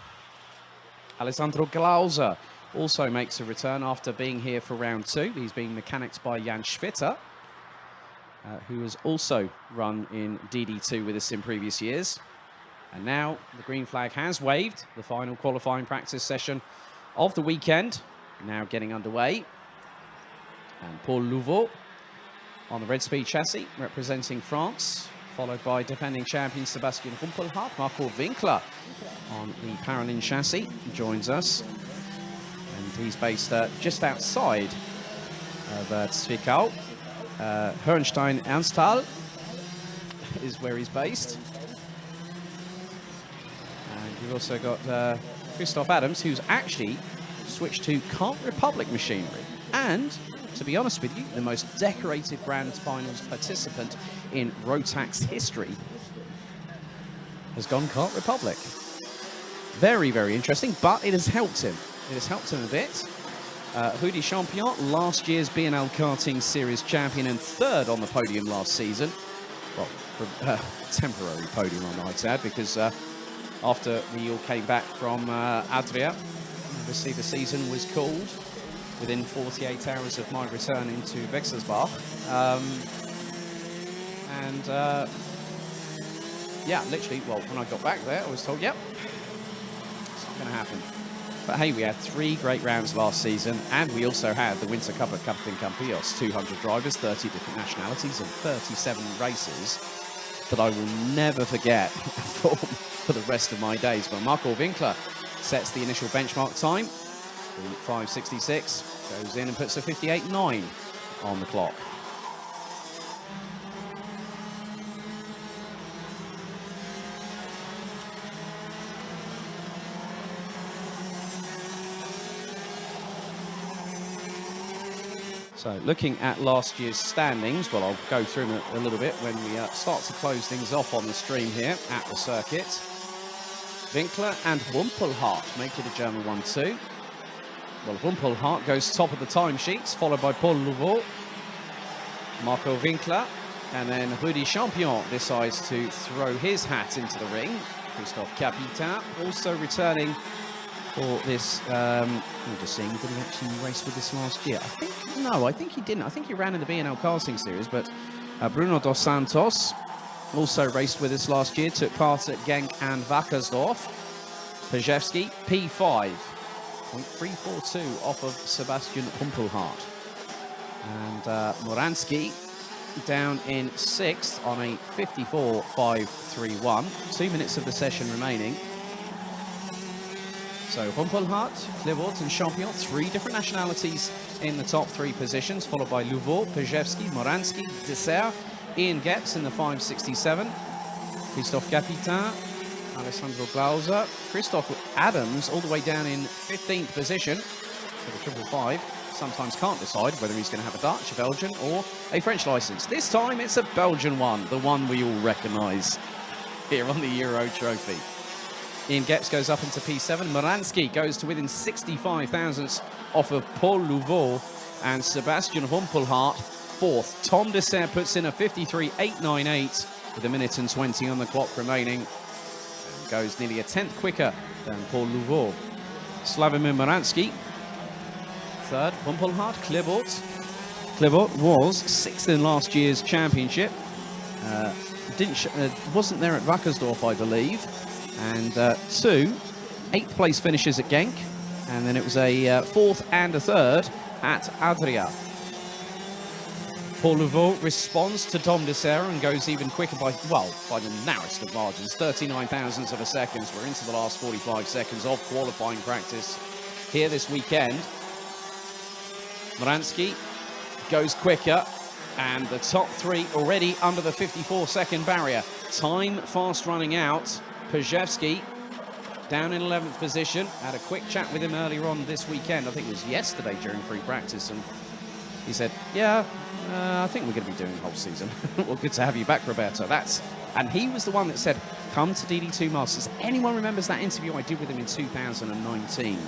Alessandro Glauser also makes a return after being here for round 2. He's being mechanicked by Jan Schwitter, who has also run in DD2 with us in previous years. And now the green flag has waved. The final qualifying practice session of the weekend now getting underway. And Paul Louveau on the red speed chassis representing France, followed by defending champion Sebastian Rumpelhart. Marco Winkler on the Paralin chassis joins us. And he's based just outside of Zwickau. Hörnstein-Ernsthal is where he's based. And we've also got Christoph Adams, who's actually switched to Kart Republic machinery. And, to be honest with you, the most decorated Grand Finals participant in Rotax history has gone Kart Republic. Very, very interesting, but it has helped him. It has helped him a bit. Rudy Champion, last year's B&L Karting Series champion and 3rd on the podium last season. Well, temporary podium, I might add, because after we all came back from Adria, obviously the season was called within 48 hours of my return into Wechselsbach. Yeah, literally, well, when I got back there, I was told, yep, it's not going to happen. But hey, we had 3 great rounds last season, and we also had the Winter Cup at Karting Campillos, 200 drivers, 30 different nationalities, and 37 races that I will never forget for the rest of my days. But Marco Winkler sets the initial benchmark time, 5:66, goes in and puts a 58.9 on the clock. So looking at last year's standings, well, I'll go through them a little bit when we start to close things off on the stream here at the circuit. Winkler and Rumpelhart make it a German 1-2. Well, Rumpelhart goes top of the timesheets, followed by Paul Louveau, Marco Winkler, and then Rudy Champion decides to throw his hat into the ring. Christophe Capitain also returning for this. I'm just seeing, did he actually race with this last year? I think he didn't. I think he ran in the B&L Karting Series, but Bruno dos Santos also raced with us last year, took part at Genk and Wackersdorf. Pajewski, P5, 0.342 off of Sebastian Rumpelhart. And Moransky down in 6th on a 54.531. 2 minutes of the session remaining. So Rumpelhart, Gilbert and Champion, 3 different nationalities in the top 3 positions, followed by Louveau, Pajewski, Moransky, Dessert, Ian Getz in the 5.67, Christophe Capitain, Alessandro Glauser, Christoph Adams all the way down in 15th position, so the 555, sometimes can't decide whether he's going to have a Dutch, a Belgian or a French licence. This time it's a Belgian one, the one we all recognise here on the Euro Trophy. Ian Getz goes up into P7. Moransky goes to within 65 thousandths off of Paul Louveau, and Sebastian Rumpelhart 4th. Tom Dessert puts in a 53.898 with 1:20 on the clock remaining, and goes nearly a 10th quicker than Paul Louveau. Slavomir Moransky 3rd. Rumpelhart, Gilbert. Gilbert was 6th in last year's championship. Wasn't there at Wackersdorf, I believe. And 2 8th place finishes at Genk, and then it was a 4th and a 3rd at Adria. Paul Levaux responds to Tom Dessert and goes even quicker by the narrowest of margins, 39 thousandths of a second. We're into the last 45 seconds of qualifying practice here this weekend. Moransky goes quicker, and the top three already under the 54-second barrier. Time fast running out. Pajewski down in 11th position. Had a quick chat with him earlier on this weekend. I think it was yesterday during free practice, and he said, yeah, I think we're going to be doing the whole season. Well, good to have you back, Roberto. And he was the one that said, come to DD2 Masters. Anyone remembers that interview I did with him in 2019?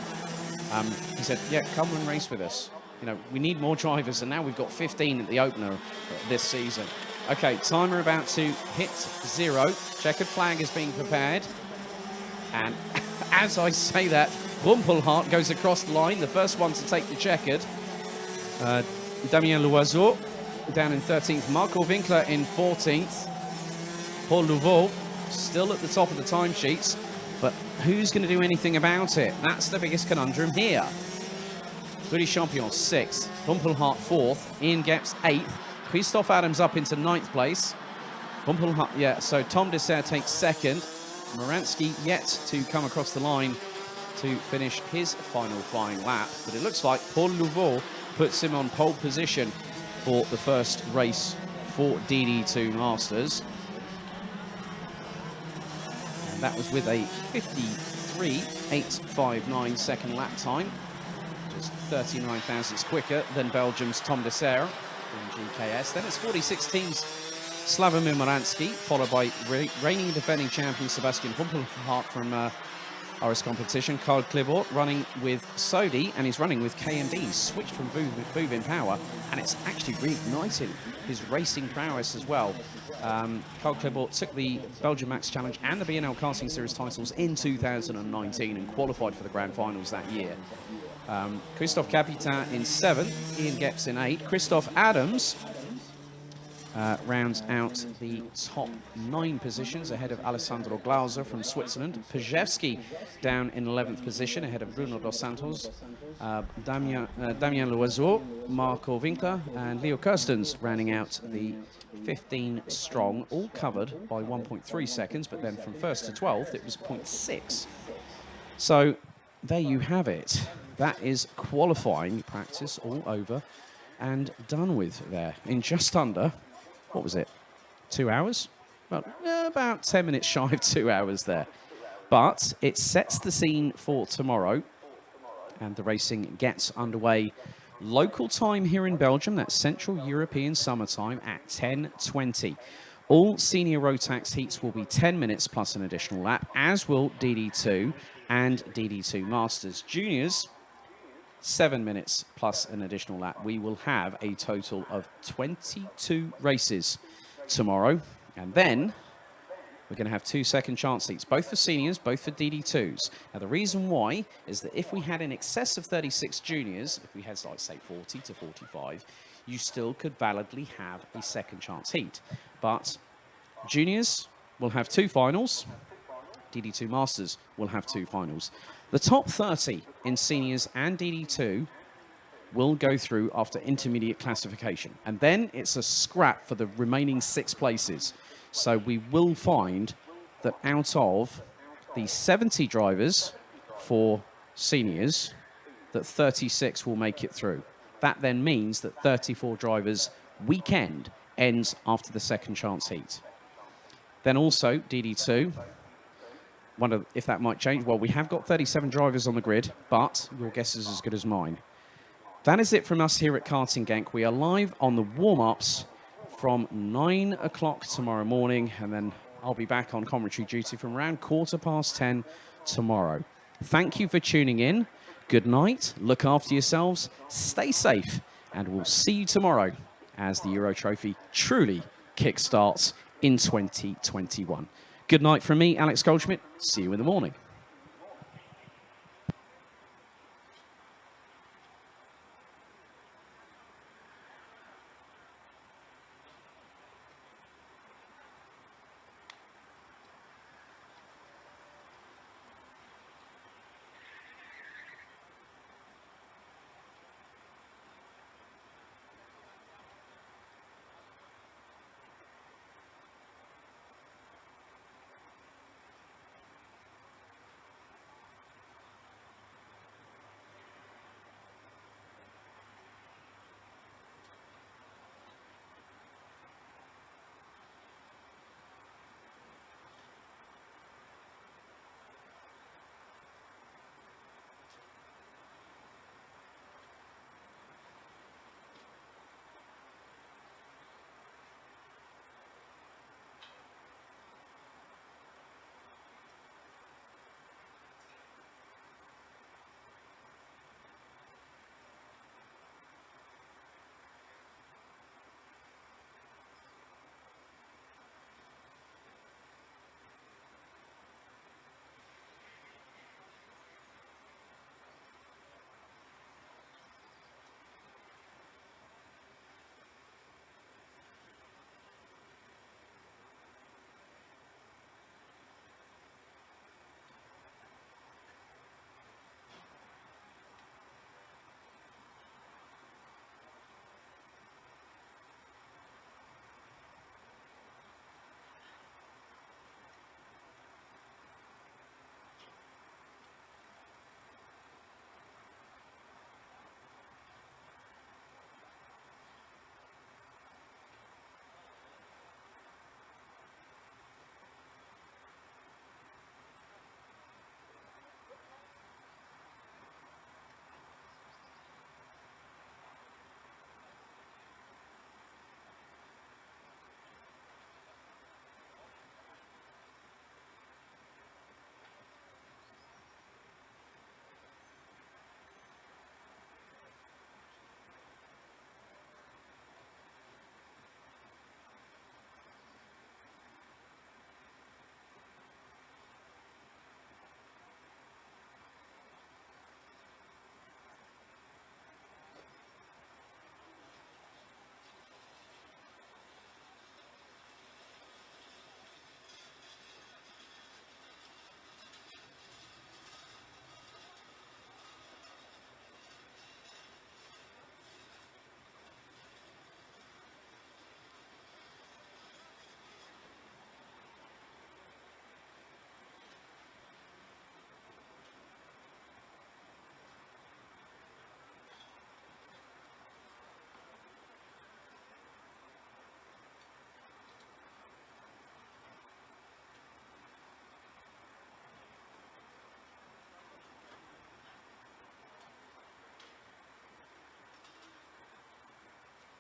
He said, yeah, come and race with us. You know, we need more drivers, and now we've got 15 at the opener this season. Okay, timer about to hit 0. Checkered flag is being prepared. And as I say that, Rumpelhart goes across the line, the first one to take the checkered. Damien Loiseau down in 13th. Marco Winkler in 14th. Paul Levaux still at the top of the timesheets. But who's going to do anything about it? That's the biggest conundrum here. Rudy Champion 6th. Rumpelhart 4th. Ian Gepps 8th. Christophe Adams up into 9th place. Rumpelhart, yeah, so Tom Dessert takes 2nd. Moransky yet to come across the line to finish his final flying lap. But it looks like Paul Levaux puts him on pole position for the first race for DD2 Masters. And that was with a 53.859 second lap time. Just 39 thousandths quicker than Belgium's Tom Dessert from GKS. Then it's 46 teams. Slavomir Moransky, followed by reigning defending champion Sebastian Rumpelhart from RS Competition. Karl Gilbert running with Sodi, and he's running with KMB. He's switched from Buvin Power, and it's actually reignited his racing prowess as well. Karl Gilbert took the Belgian Max Challenge and the BNL Karting Series titles in 2019 and qualified for the Grand Finals that year. Christophe Capitan in 7th, Ian Gepps in 8th. Christophe Adams rounds out the top 9 positions ahead of Alessandro Glauser from Switzerland. Pajewski down in 11th position ahead of Bruno Dos Santos. Damien Loiseau, Marco Winkler and Leo Kirstens rounding out the 15 strong, all covered by 1.3 seconds, but then from 1st to 12th it was 0.6. So there you have it. That is qualifying practice all over and done with there in just under, what was it, 2 hours? Well, about 10 minutes shy of 2 hours there. But it sets the scene for tomorrow, and the racing gets underway local time here in Belgium. That's Central European summertime at 10:20. All senior Rotax heats will be 10 minutes plus an additional lap, as will DD2 and DD2 Masters. Juniors, 7 minutes plus an additional lap. We will have a total of 22 races tomorrow. And then we're going to have 2 second chance seats, both for seniors, both for DD2s. Now, the reason why is that if we had in excess of 36 juniors, if we had, like, say, 40 to 45, you still could validly have a second chance heat. But juniors will have 2 finals. DD2 Masters will have 2 finals. The top 30 in seniors and DD2 will go through after intermediate classification. And then it's a scrap for the remaining 6 places. So we will find that out of the 70 drivers for seniors, that 36 will make it through. That then means that 34 drivers weekend ends after the second chance heat. Then also DD2, wonder if that might change. Well, we have got 37 drivers on the grid, but your guess is as good as mine. That is it from us here at Karting Genk. We are live on the warm-ups from 9 o'clock tomorrow morning, and then I'll be back on commentary duty from around 10:15 tomorrow. Thank you for tuning in. Good night. Look after yourselves. Stay safe, and we'll see you tomorrow as the Euro Trophy truly kickstarts in 2021. Good night from me, Alex Goldschmidt. See you in the morning.